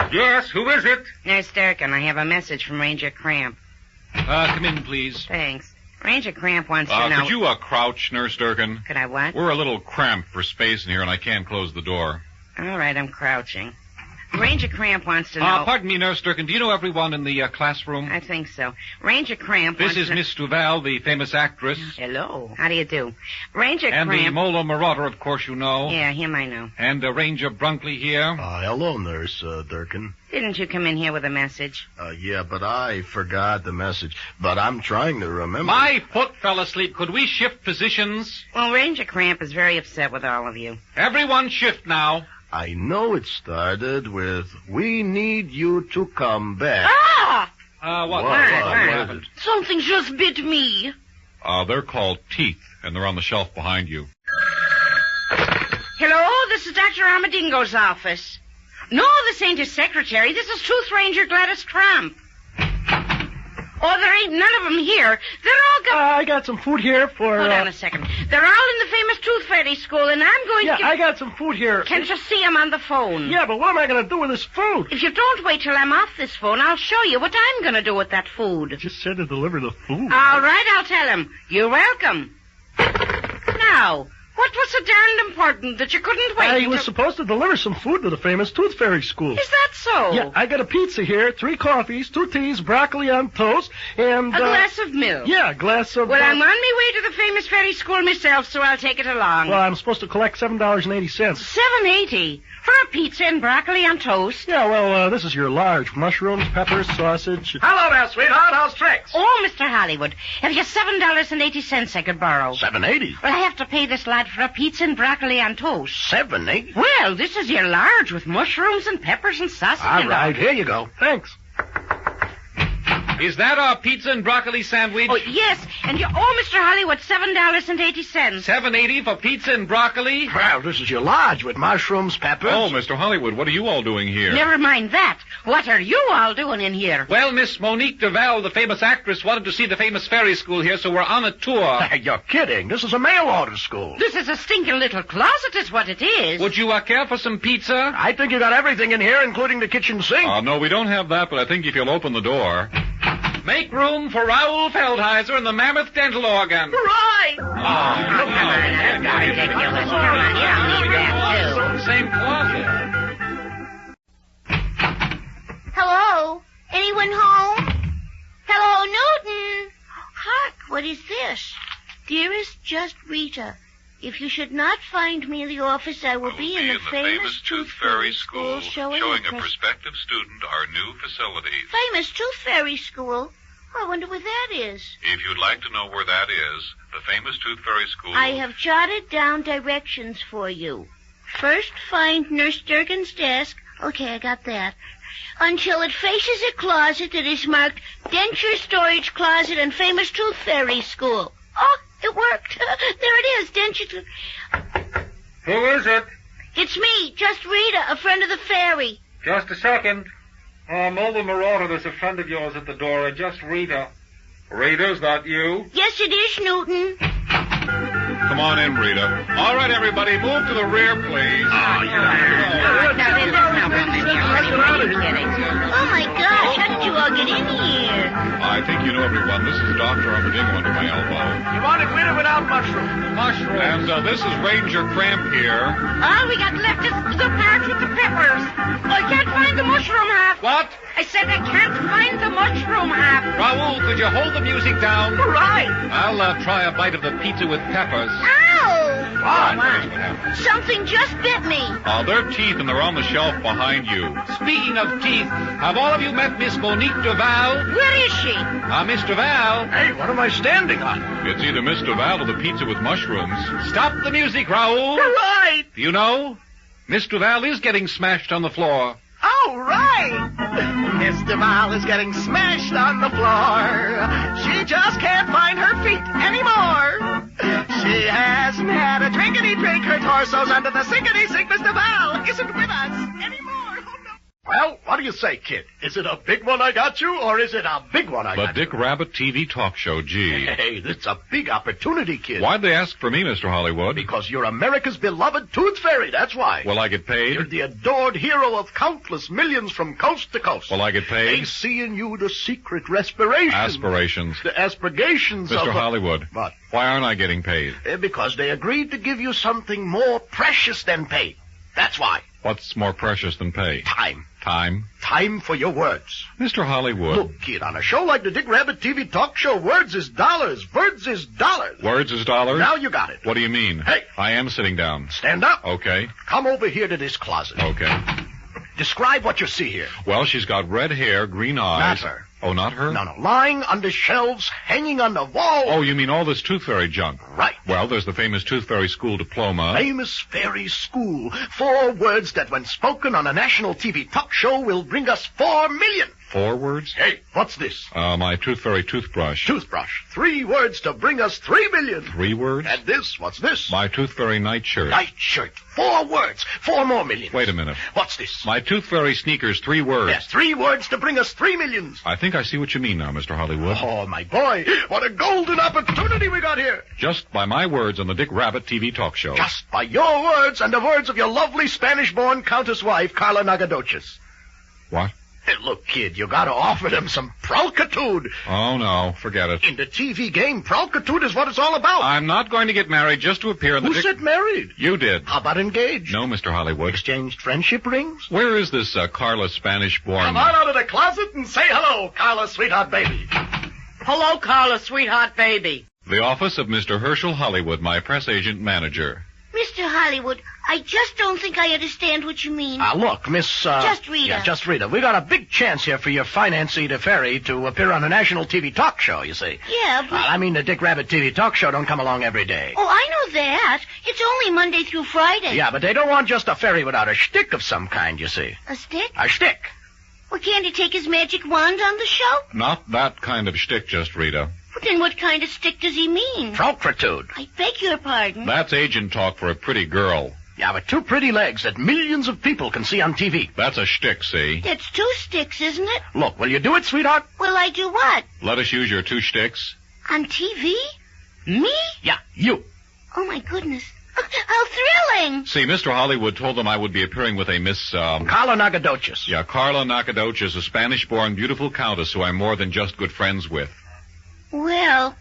Yes, who is it? Nurse Durkin, I have a message from Ranger Cramp. Come in, please. Thanks. Ranger Cramp wants to know... Could you crouch, Nurse Durkin? Could I what? We're a little cramped for space in here, and I can't close the door. All right, I'm crouching. Ranger Cramp wants to know... Pardon me, Nurse Durkin. Do you know everyone in the classroom? I think so. Ranger Cramp wants This is to... Miss Duval, the famous actress. Hello. How do you do? Ranger And Cramp... the Molar Marauder, of course, you know. Yeah, him I know. And Ranger Brunkley here. Hello, Nurse Durkin. Didn't you come in here with a message? Yeah, but I forgot the message. But I'm trying to remember. My foot fell asleep. Could we shift positions? Well, Ranger Cramp is very upset with all of you. Everyone shift now. I know it started with, we need you to come back. Ah! What happened? Something just bit me. They're called teeth, and they're on the shelf behind you. Hello, this is Dr. Armadingo's office. No, this ain't his secretary. This is Tooth Ranger Gladys Cramp. Oh, there ain't none of them here. They're all I got some food here for... Hold on a second. They're all in the famous Tooth Fairy School, and I'm going to... Yeah, I got some food here. Can't you see them on the phone? Yeah, but what am I going to do with this food? If you don't wait till I'm off this phone, I'll show you what I'm going to do with that food. You just said to deliver the food. All right, I'll tell him. You're welcome. Now... what was so darned important that you couldn't wait? I was supposed to deliver some food to the famous Tooth Fairy School. Is that so? Yeah, I got a pizza here, 3 coffees, 2 teas, broccoli on toast, and... a glass of milk. Yeah, a glass of... Well, I'm on my way to the famous fairy school myself, so I'll take it along. Well, I'm supposed to collect $7.80. $7.80? For a pizza and broccoli on toast? Yeah, well, this is your large. Mushrooms, peppers, sausage... Hello there, sweetheart. How's tricks? Oh, Mr. Hollywood, have you $7.80 I could borrow? $7.80? Well, I have to pay this lad for a pizza and broccoli on toast. $7.80? Well, this is your large with mushrooms and peppers and sausage All and right, here you go. Thanks. Is that our pizza and broccoli sandwich? Oh, yes, and you owe Mr. Hollywood $7.80. $7.80 for pizza and broccoli? Well, this is your large with mushrooms, peppers. Oh, Mr. Hollywood, what are you all doing here? Never mind that. What are you all doing in here? Well, Miss Monique Duval, the famous actress, wanted to see the famous fairy school here, so we're on a tour. You're kidding. This is a mail order school. This is a stinking little closet is what it is. Would you care for some pizza? I think you got everything in here, including the kitchen sink. No, we don't have that, but I think if you'll open the door... Make room for Raoul Feldheiser and the Mammoth Dental Organ. Right! Come on, that's ridiculous. Come on, you don't need that, too. Same closet. Hello? Anyone home? Hello, Newton? Hark, what is this? Dearest, just Rita. If you should not find me in the office, I will be in the famous Tooth Fairy School, showing a pros- prospective student our new facilities. Famous Tooth Fairy School? Oh, I wonder where that is. If you'd like to know where that is, the famous Tooth Fairy School... I have jotted down directions for you. First, find Nurse Durkin's desk. Okay, I got that. Until it faces a closet that is marked Denture Storage Closet and Famous Tooth Fairy School. Oh, it worked. There it is, Denture... Who is it? It's me, just Rita, a friend of the fairy. Just a second. Mulder Marauder, there's a friend of yours at the door, just Rita. Rita, is that you? Yes, it is, Newton. Come on in, Rita. All right, everybody, move to the rear, please. Oh, my gosh, how did you all get in here? I think you know everyone. This is Dr. Armadillo under my elbow. You want it with or without mushrooms? Mushrooms. And this is Ranger Cramp here. All we got left is the part with the peppers. I can't find the mushroom half. What? I said I can't find the mushroom half. Raoul, could you hold the music down? Right! I'll try a bite of the pizza with peppers. Ow! Come on. Something just bit me. They're teeth, and they're on the shelf behind you. Speaking of teeth, have all of you met Miss Monique Duval? Where is she? Miss Duval? Hey, what am I standing on? It's either Miss Duval or the pizza with mushrooms. Stop the music, Raoul. Right! Do you know? Miss Duval is getting smashed on the floor. All right! Miss Duval is getting smashed on the floor. She just can't find her feet anymore. She hasn't had a drinkity-drink. Her torso's under the sinkity-sink. Miss Duval isn't with us anymore. Oh, no. Well, what do you say, kid? Is it a big one I got you, or is it a big one I The got you? Dick Rabbit TV talk show, gee. Hey, it's a big opportunity, kid. Why'd they ask for me, Mr. Hollywood? Because you're America's beloved Tooth Fairy, that's why. Will I get paid? You're the adored hero of countless millions from coast to coast. Will I get They paid? see in you the secret respiration. Aspirations. The aspirations of... Mr. Hollywood. What? Why aren't I getting paid? Because they agreed to give you something more precious than pay. That's why. What's more precious than pay? Time. Time? Time for your words. Mr. Hollywood. Look, kid, on a show like the Dick Rabbit TV talk show, words is dollars. Words is dollars. Words is dollars? Now you got it. What do you mean? Hey. I am sitting down. Stand up. Okay. Come over here to this closet. Okay. Describe what you see here. Well, she's got red hair, green eyes. Not her. Oh, not her? No. Lying on the shelves, hanging on the wall. Oh, you mean all this Tooth Fairy junk? Right. Well, there's the famous Tooth Fairy School diploma. Famous Fairy School. 4 words that when spoken on a national TV talk show will bring us 4 million. 4 words? Hey, what's this? My Tooth Fairy toothbrush. Toothbrush. 3 words to bring us 3 million. 3 words? And this, what's this? My Tooth Fairy nightshirt. Nightshirt. 4 words. 4 more million. Wait a minute. What's this? My Tooth Fairy sneakers, 3 words. Yes, 3 words to bring us 3 millions. I think I see what you mean now, Mr. Hollywood. Oh, my boy. What a golden opportunity we got here. Just by my words on the Dick Rabbit TV talk show. Just by your words and the words of your lovely Spanish-born countess wife, Carla Nagadoches. What? Hey, look, kid, you gotta offer them some prolcitude. Oh, no, forget it. In the TV game, prolcitude is what it's all about. I'm not going to get married just to appear in the Who said married? You did. How about engaged? No, Mr. Hollywood. Exchanged friendship rings? Where is this Carla Spanish-born... Come on out of the closet and say hello, Carla, sweetheart baby. Hello, Carla, sweetheart baby. The office of Mr. Herschel Hollywood, my press agent manager. Mr. Hollywood, I just don't think I understand what you mean. Look, Miss... Just Rita. Yeah, just Rita. We got a big chance here for your financee to fairy to appear on a national TV talk show, you see. Yeah, but... I mean, the Dick Rabbit TV talk show don't come along every day. Oh, I know that. It's only Monday through Friday. Yeah, but they don't want just a fairy without a shtick of some kind, you see. A stick? A shtick. Well, can't he take his magic wand on the show? Not that kind of shtick, just Rita. But then what kind of stick does he mean? Prolcitude. I beg your pardon. That's agent talk for a pretty girl. Yeah, with 2 pretty legs that millions of people can see on TV. That's a shtick, see? That's 2 sticks, isn't it? Look, will you do it, sweetheart? Will I do what? Let us use your 2 shticks. On TV? Me? Yeah, you. Oh, my goodness. How thrilling! See, Mr. Hollywood told them I would be appearing with a Miss, Carla Nagadoches. Yeah, Carla Nagadoches, a Spanish-born beautiful countess who I'm more than just good friends with. Well,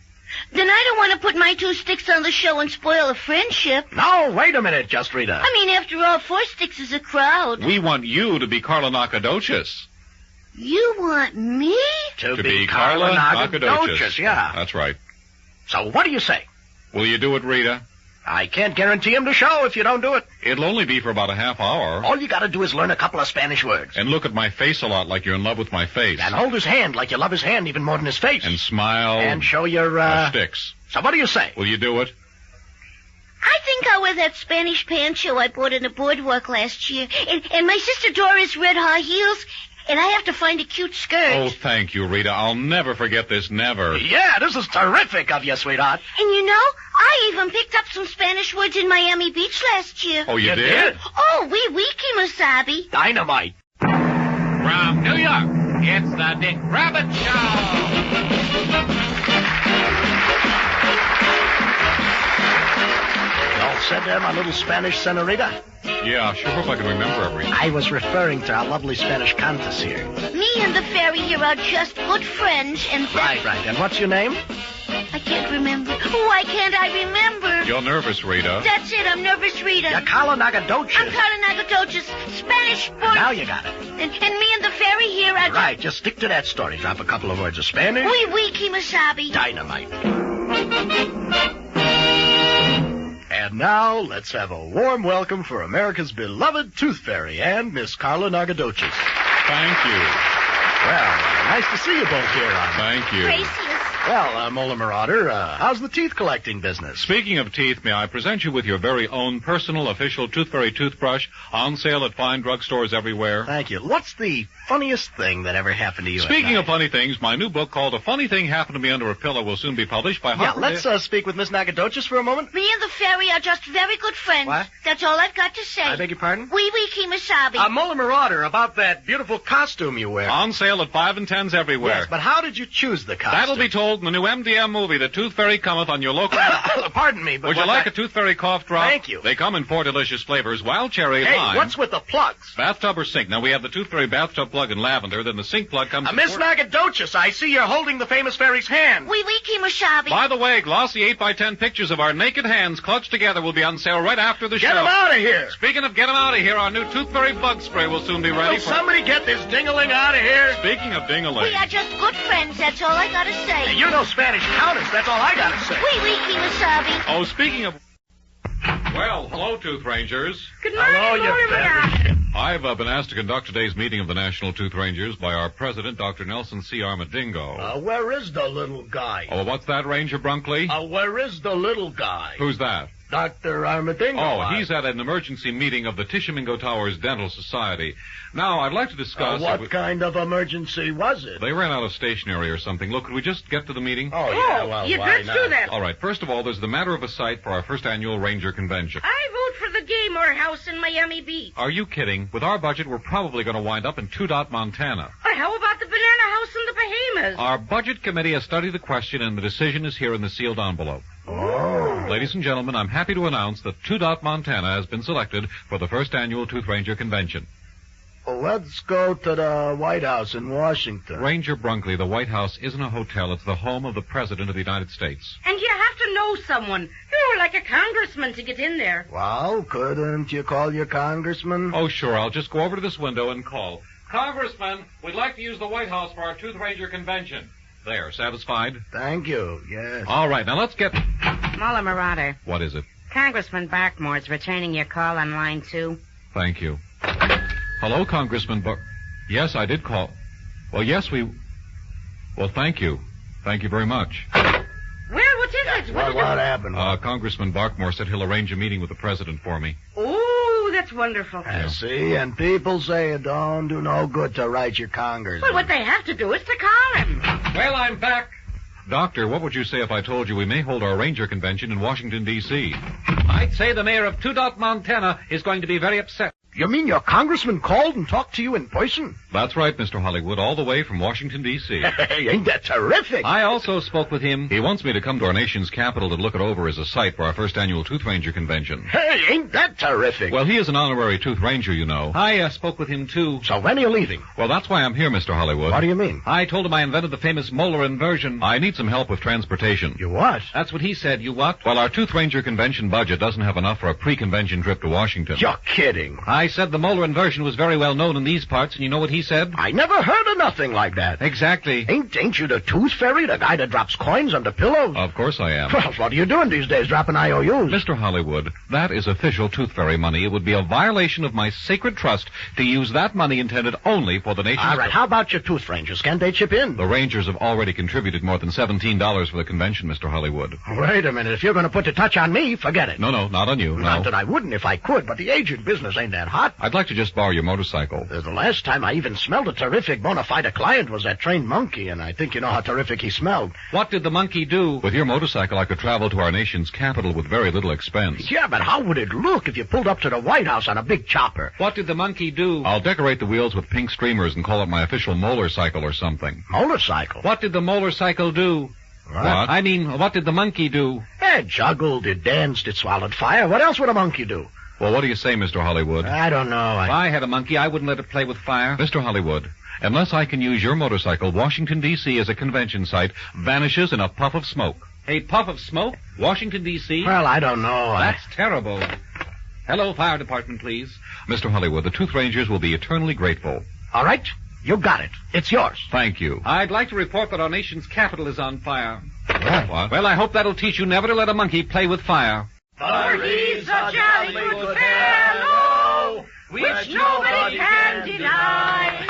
then I don't want to put my 2 sticks on the show and spoil a friendship. No, wait a minute, just Rita. I mean, after all, 4 sticks is a crowd. We want you to be Carla Nagadoches. You want me? To be Carla Nagadoches, yeah. That's right. So what do you say? Will you do it, Rita? I can't guarantee him the show if you don't do it. It'll only be for about a half hour. All you gotta do is learn a couple of Spanish words. And look at my face a lot like you're in love with my face. And hold his hand like you love his hand even more than his face. And smile. And show your, sticks. So what do you say? Will you do it? I think I'll wear that Spanish pancho I bought in the boardwalk last year. And my sister Dora's red high heels. And I have to find a cute skirt. Oh, thank you, Rita. I'll never forget this, never. Yeah, this is terrific of you, sweetheart. And you know, I even picked up some Spanish words in Miami Beach last year. Oh, you did? Oh, oui, Kimosabi. Dynamite. From New York, it's the Dick Rabbit Show. All said there, my little Spanish senorita? Yeah, sure hope I can remember everything. I was referring to our lovely Spanish countess here. Me and the fairy here are just good friends, and... Right. And what's your name? I can't remember. Why can't I remember? You're nervous, Rita. That's it, I'm nervous, Rita. You're Carla Nagadoches. I'm Carla Nagadoches, Spanish-born... Now you got it. And me and the fairy here are... Right, just stick to that story. Drop a couple of words of Spanish. Oui, Kimosabi. Dynamite. And now, let's have a warm welcome for America's beloved Tooth Fairy and Miss Carla Nagadoches. Thank you. Well, nice to see you both here on... Thank you. Gracious. Well, Molar Marauder, how's the teeth collecting business? Speaking of teeth, may I present you with your very own personal official Tooth Fairy toothbrush on sale at fine drugstores everywhere? Thank you. What's the funniest thing that ever happened to you? Speaking of funny things, my new book called A Funny Thing Happened to Me Under a Pillow will soon be published by Harper. Let's speak with Miss Nagadoches for a moment. Me and the fairy are just very good friends. What? That's all I've got to say. I beg your pardon? Wee Kimasabi. Molar Marauder, about that beautiful costume you wear. On sale at 5 and 10s everywhere. Yes, but how did you choose the costume? That'll be told in the new MDM movie, The Tooth Fairy Cometh, on your local... Pardon me, but... Would you like a Tooth Fairy cough drop? Thank you. They come in 4 delicious flavors, wild cherry, lime... Hey, what's with the plugs? Bathtub or sink. Now, we have the Tooth Fairy bathtub plug in lavender, then the sink plug comes... Miss Nagadoches, I see you're holding the famous fairy's hand. Wee Kimasabi. By the way, glossy 8x10 pictures of our naked hands clutched together will be on sale right after the show. Get them out of here. Speaking of get them out of here, our new Tooth Fairy bug spray will soon be ready. Will somebody get this dingaling out of here? Speaking of dingaling... We are just good friends, that's all I gotta say. Hey, you know Spanish countess, that's all I gotta say. Wee Kimasabi. Oh, speaking of... Well, hello, Tooth Rangers. Good morning, Molar Marauder. I've been asked to conduct today's meeting of the National Tooth Rangers by our president, Dr. Nelson C. Armadingo. Where is the little guy? Oh, what's that, Ranger Brunkley? Where is the little guy? Who's that? Dr. Armadingo. Oh, he's at an emergency meeting of the Tishomingo Towers Dental Society. Now, I'd like to discuss... what kind of emergency was it? They ran out of stationery or something. Look, could we just get to the meeting? Oh, yeah, well, why let's not? do that. All right, first of all, there's the matter of a site for our first annual Ranger Convention. I vote for the Gamer House in Miami Beach. Are you kidding? With our budget, we're probably going to wind up in Montana. Or how about the Banana House in the Bahamas? Our budget committee has studied the question, and the decision is here in the sealed envelope. Oh. Ladies and gentlemen, I'm happy to announce that Montana has been selected for the first annual Tooth Ranger Convention. Well, let's go to the White House in Washington. Ranger Brunkley, the White House isn't a hotel. It's the home of the President of the United States. And you have to know someone. Like a congressman to get in there. Well, couldn't you call your congressman? Oh, sure. I'll just go over to this window and call. Congressman, we'd like to use the White House for our Tooth Ranger Convention. There, satisfied? Thank you, yes. All right, now let's get... Molar Marauder. What is it? Congressman Barkmore's returning your call on line 2. Thank you. Hello, Congressman Yes, I did call. Well, yes, Well, thank you. Thank you very much. Well, what is it? What happened? Congressman Barkmore said he'll arrange a meeting with the president for me. Oh, that's wonderful. See, and people say it don't do no good to write your congressman. Well, what they have to do is to call him. Well, I'm back. Doctor, what would you say if I told you we may hold our Ranger Convention in Washington, D.C.? I'd say the mayor of Montana is going to be very upset. You mean your congressman called and talked to you in person? That's right, Mr. Hollywood, all the way from Washington, D.C. Hey, ain't that terrific? I also spoke with him. He wants me to come to our nation's capital to look it over as a site for our first annual Tooth Ranger Convention. Hey, ain't that terrific? Well, he is an honorary Tooth Ranger, you know. I spoke with him, too. So when are you leaving? Well, that's why I'm here, Mr. Hollywood. What do you mean? I told him I invented the famous molar inversion. I need some help with transportation. You what? That's what he said. You what? Well, our Tooth Ranger Convention budget doesn't have enough for a pre-convention trip to Washington. You're kidding. I said the molar inversion was very well known in these parts, and you know what he said? I never heard of nothing like that. Exactly. Ain't you the tooth fairy, the guy that drops coins under pillows? Of course I am. Well, what are you doing these days, dropping IOUs? Mr. Hollywood, that is official Tooth Fairy money. It would be a violation of my sacred trust to use that money intended only for the nation's... All right, how about your Tooth Rangers? Can't they chip in? The Rangers have already contributed more than $17 for the convention, Mr. Hollywood. Wait a minute. If you're going to put the touch on me, forget it. No, not on you, no. Not that I wouldn't if I could, but the agent business ain't that hot. I'd like to just borrow your motorcycle. The last time I even smelled a terrific bona fide client was that trained monkey, and I think you know how terrific he smelled. What did the monkey do? With your motorcycle, I could travel to our nation's capital with very little expense. Yeah, but how would it look if you pulled up to the White House on a big chopper? What did the monkey do? I'll decorate the wheels with pink streamers and call it my official molar cycle or something. Motorcycle? What did the molar cycle do? What? I mean, what did the monkey do? It juggled, it danced, it swallowed fire. What else would a monkey do? Well, what do you say, Mr. Hollywood? I don't know. If I had a monkey, I wouldn't let it play with fire. Mr. Hollywood, unless I can use your motorcycle, Washington, D.C. as a convention site vanishes in a puff of smoke. A puff of smoke? Washington, D.C.? Well, I don't know. That's terrible. Hello, fire department, please. Mr. Hollywood, the Tooth Rangers will be eternally grateful. All right. You got it. It's yours. Thank you. I'd like to report that our nation's capital is on fire. What? Well, I hope that'll teach you never to let a monkey play with fire. For he's a jolly good fellow, which nobody can deny.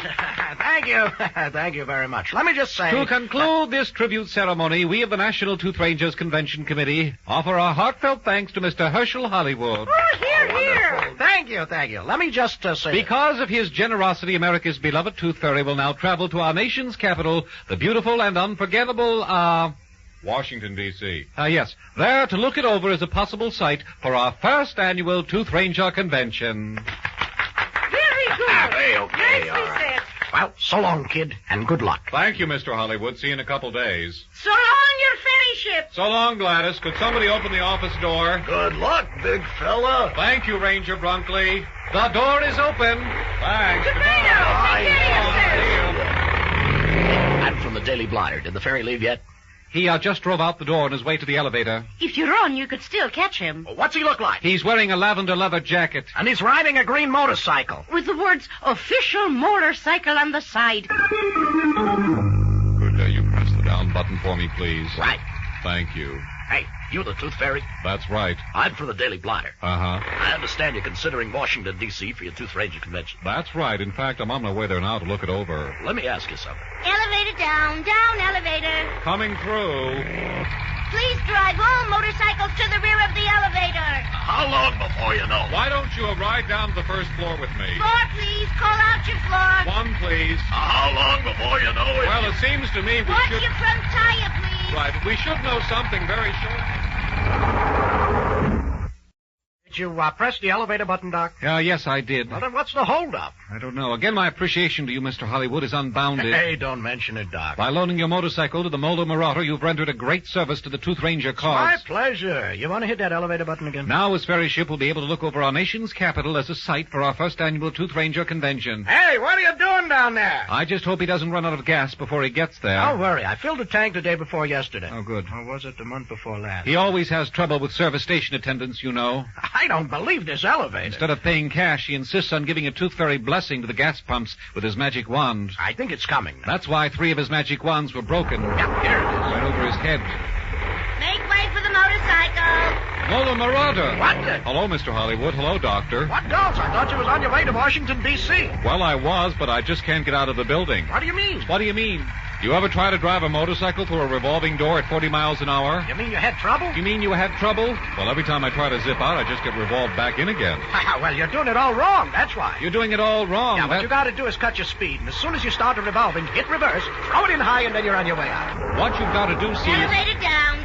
Thank you. Thank you very much. Let me just say... To conclude this tribute ceremony, we of the National Tooth Rangers Convention Committee offer our heartfelt thanks to Mr. Herschel Hollywood. Oh, here. Thank you. Let me just say... Because of his generosity, America's beloved Tooth Fairy will now travel to our nation's capital, the beautiful and unforgettable, Washington, D.C. Yes, there to look it over as a possible site for our first annual Tooth Ranger Convention. Very good. Okay, all right. Said. Well, so long, kid, and good luck. Thank you, Mr. Hollywood. See you in a couple days. So long, your ferry ship. So long, Gladys. Could somebody open the office door? Good luck, big fella. Thank you, Ranger Brunkley. The door is open. Thanks. Goodbye now. Take care of yourself. And from the Daily Blighter, did the ferry leave yet? He just drove out the door on his way to the elevator. If you run, you could still catch him. What's he look like? He's wearing a lavender leather jacket. And he's riding a green motorcycle. With the words, official motorcycle on the side. Could you press the down button for me, please? Right. Thank you. Hey, you the Tooth Fairy? That's right. I'm from the Daily Blighter. Uh-huh. I understand you're considering Washington, D.C. for your Tooth Ranger convention. That's right. In fact, I'm on my way there now to look it over. Let me ask you something. Elevator down, elevator. Coming through. Please drive all motorcycles to the rear of the elevator. How long before you know? Why don't you ride down to the first floor with me? Floor, please. Call out your floor. One, please. How long before you know it? Well, it seems to me we Watch should... your front tire, please. Right, we should know something very shortly. Did you press the elevator button, Doc? Yes, I did. Well, then what's the holdup? I don't know. Again, my appreciation to you, Mr. Hollywood, is unbounded. Hey, don't mention it, Doc. By loaning your motorcycle to the Molar Marauder, you've rendered a great service to the Tooth Ranger cause. My pleasure. You want to hit that elevator button again? Now his ferry ship will be able to look over our nation's capital as a site for our first annual Tooth Ranger convention. Hey, what are you doing down there? I just hope he doesn't run out of gas before he gets there. Don't worry. I filled the tank the day before yesterday. Oh, good. Or was it the month before last? He always has trouble with service station attendants, you know. I don't believe this elevator. Instead of paying cash, he insists on giving a Tooth Fairy blessing to the gas pumps with his magic wand. I think it's coming. That's why 3 of his magic wands were broken. Yeah, here it is. Right over his head. Make way for the motorcycle. Molar Marauder. What? Hello, Mr. Hollywood. Hello, Doctor. What goes? I thought you was on your way to Washington, D.C. Well, I was, but I just can't get out of the building. What do you mean? What do you mean? You ever try to drive a motorcycle through a revolving door at 40 miles an hour? You mean you had trouble? You mean you had trouble? Well, every time I try to zip out, I just get revolved back in again. Well, you're doing it all wrong, that's why. You're doing it all wrong. Yeah, what you gotta do is cut your speed, and as soon as you start revolving, hit reverse, throw it in high, and then you're on your way out. What you've got to do, see, Elevator down,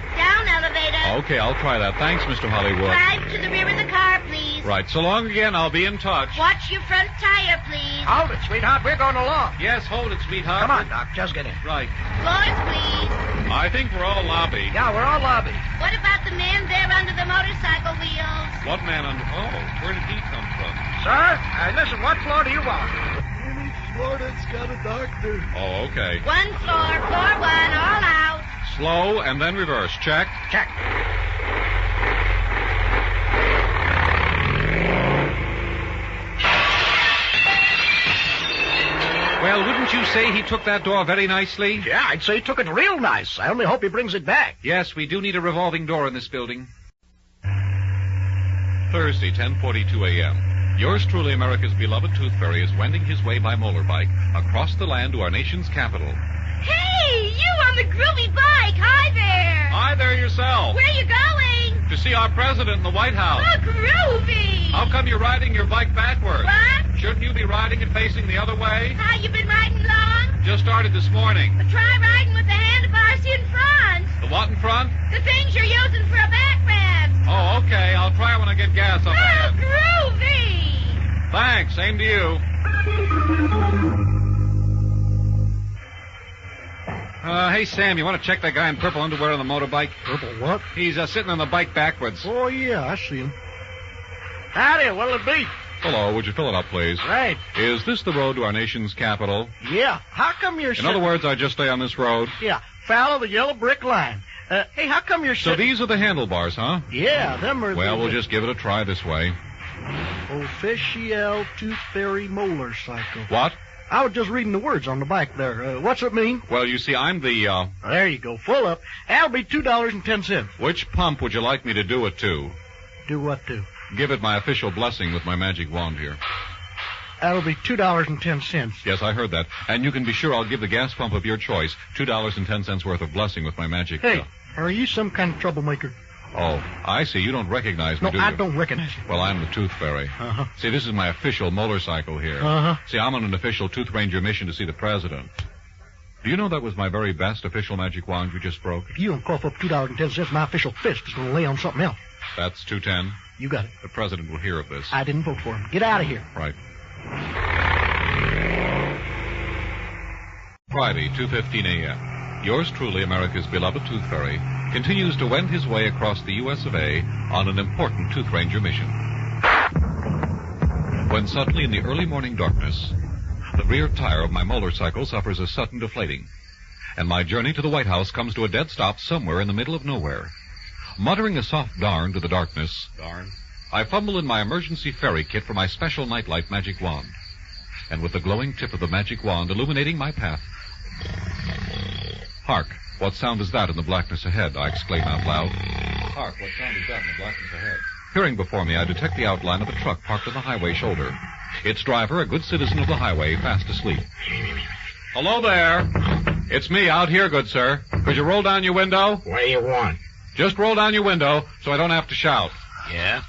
elevator. Okay, I'll try that. Thanks, Mr. Hollywood. Drive to the rear of the car, please. Right, so long again. I'll be in touch. Watch your front tire, please. Hold it, sweetheart. We're going along. Yes, hold it, sweetheart. Come on, Doc. Just get in. Right. Floors, please. I think we're all lobby. Yeah, we're all lobby. What about the man there under the motorcycle wheels? What man under... Oh, where did he come from? Sir, listen, what floor do you want? Any floor that's got a doctor. Oh, okay. 1 floor, floor 1, all out. Slow and then reverse. Check. Check. Well, wouldn't you say he took that door very nicely? Yeah, I'd say he took it real nice. I only hope he brings it back. Yes, we do need a revolving door in this building. Thursday, 10:42 a.m. Yours truly, America's beloved Tooth Fairy, is wending his way by molar bike across the land to our nation's capital. Hey, you on the groovy bike. Hi there. Hi there yourself. Where are you going? To see our president in the White House. Oh, groovy. How come you're riding your bike backwards? What? Shouldn't you be riding it facing the other way? How, you been riding long? Just started this morning. Well, try riding with the handlebars in front. The what in front? The things you're using for a backrest. Oh, okay. I'll try when I get gas up ahead. Oh, groovy. Thanks. Same to you. Hey, Sam, you want to check that guy in purple underwear on the motorbike? Purple what? He's sitting on the bike backwards. Oh, yeah, I see him. Howdy, what'll it be? Hello. Would you fill it up, please? Right. Is this the road to our nation's capital? Yeah. How come you're In other words, I just stay on this road? Yeah. Follow the yellow brick line. Hey, how come you're So these are the handlebars, huh? Yeah, them are Well, we'll just give it a try this way. Official Tooth Fairy molar cycle. What? I was just reading the words on the back there. What's it mean? Well, you see, I'm the, There you go. Full up. That'll be $2.10. Which pump would you like me to do it to? Do what to? Give it my official blessing with my magic wand here. That'll be $2.10. Yes, I heard that. And you can be sure I'll give the gas pump of your choice $2.10 worth of blessing with my magic. Hey, are you some kind of troublemaker? Oh, I see. You don't recognize me, do you? No, I don't recognize you. Well, I'm the Tooth Fairy. Uh-huh. See, this is my official motorcycle here. Uh-huh. See, I'm on an official Tooth Ranger mission to see the president. Do you know that was my very best official magic wand you just broke? If you don't cough up $2.10, my official fist is going to lay on something else. That's 210. You got it. The president will hear of this. I didn't vote for him. Get out of here. Right. Friday, 2:15 a.m. Yours truly, America's beloved Tooth Fairy, continues to wend his way across the U.S. of A. on an important Tooth Ranger mission. When suddenly, in the early morning darkness, the rear tire of my motorcycle suffers a sudden deflating, and my journey to the White House comes to a dead stop somewhere in the middle of nowhere. Muttering a soft darn to the darkness, I fumble in my emergency fairy kit for my special nightlight magic wand. And with the glowing tip of the magic wand illuminating my path... Hark! What sound is that in the blackness ahead? I exclaim out loud. Hark! What sound is that in the blackness ahead? Peering before me, I detect the outline of a truck parked on the highway shoulder. Its driver, a good citizen of the highway, fast asleep. Hello there. It's me out here, good sir. Could you roll down your window? What do you want? Just roll down your window so I don't have to shout. Yeah?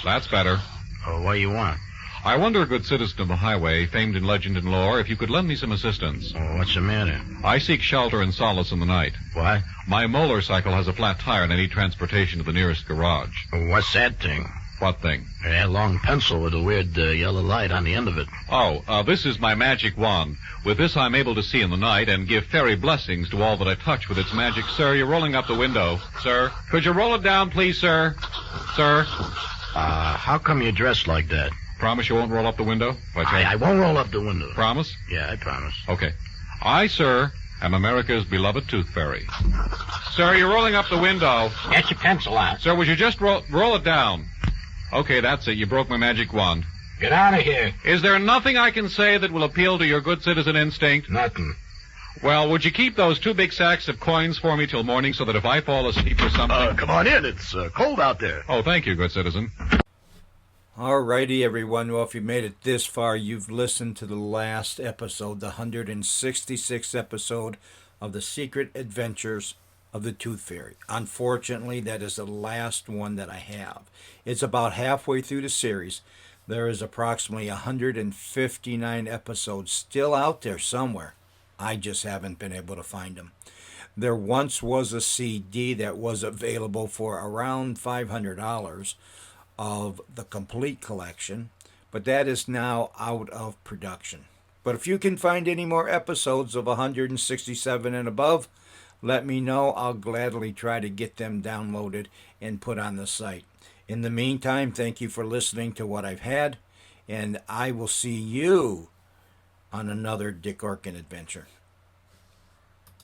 That's better. Oh, what do you want? I wonder, good citizen of the highway, famed in legend and lore, if you could lend me some assistance. Oh, what's the matter? I seek shelter and solace in the night. What? My motorcycle has a flat tire and I need transportation to the nearest garage. What's that thing? What thing? That long pencil with a weird yellow light on the end of it. Oh, this is my magic wand. With this, I'm able to see in the night and give fairy blessings to all that I touch with its magic. Sir, you're rolling up the window. Sir, could you roll it down, please, sir? Sir? How come you're dressed like that? Promise you won't roll up the window? I won't roll up the window. Promise? Yeah, I promise. Okay. I, sir, am America's beloved Tooth Fairy. Sir, you're rolling up the window. Get your pencil out. Sir, would you just roll it down? Okay, that's it. You broke my magic wand. Get out of here. Is there nothing I can say that will appeal to your good citizen instinct? Nothing. Well, would you keep those 2 big sacks of coins for me till morning so that if I fall asleep or something... Come on in. It's cold out there. Oh, thank you, good citizen. Alrighty, everyone. Well, if you made it this far, you've listened to the last episode, the 166th episode of The Secret Adventures of the Tooth Fairy. Unfortunately, that is the last one that I have. It's about halfway through the series. There is approximately 159 episodes still out there somewhere. I just haven't been able to find them. There once was a CD that was available for around $500 of the complete collection, but that is now out of production. But if you can find any more episodes of 167 and above, let me know. I'll gladly try to get them downloaded and put on the site. In the meantime, thank you for listening to what I've had, and I will see you on another Dick Orkin adventure.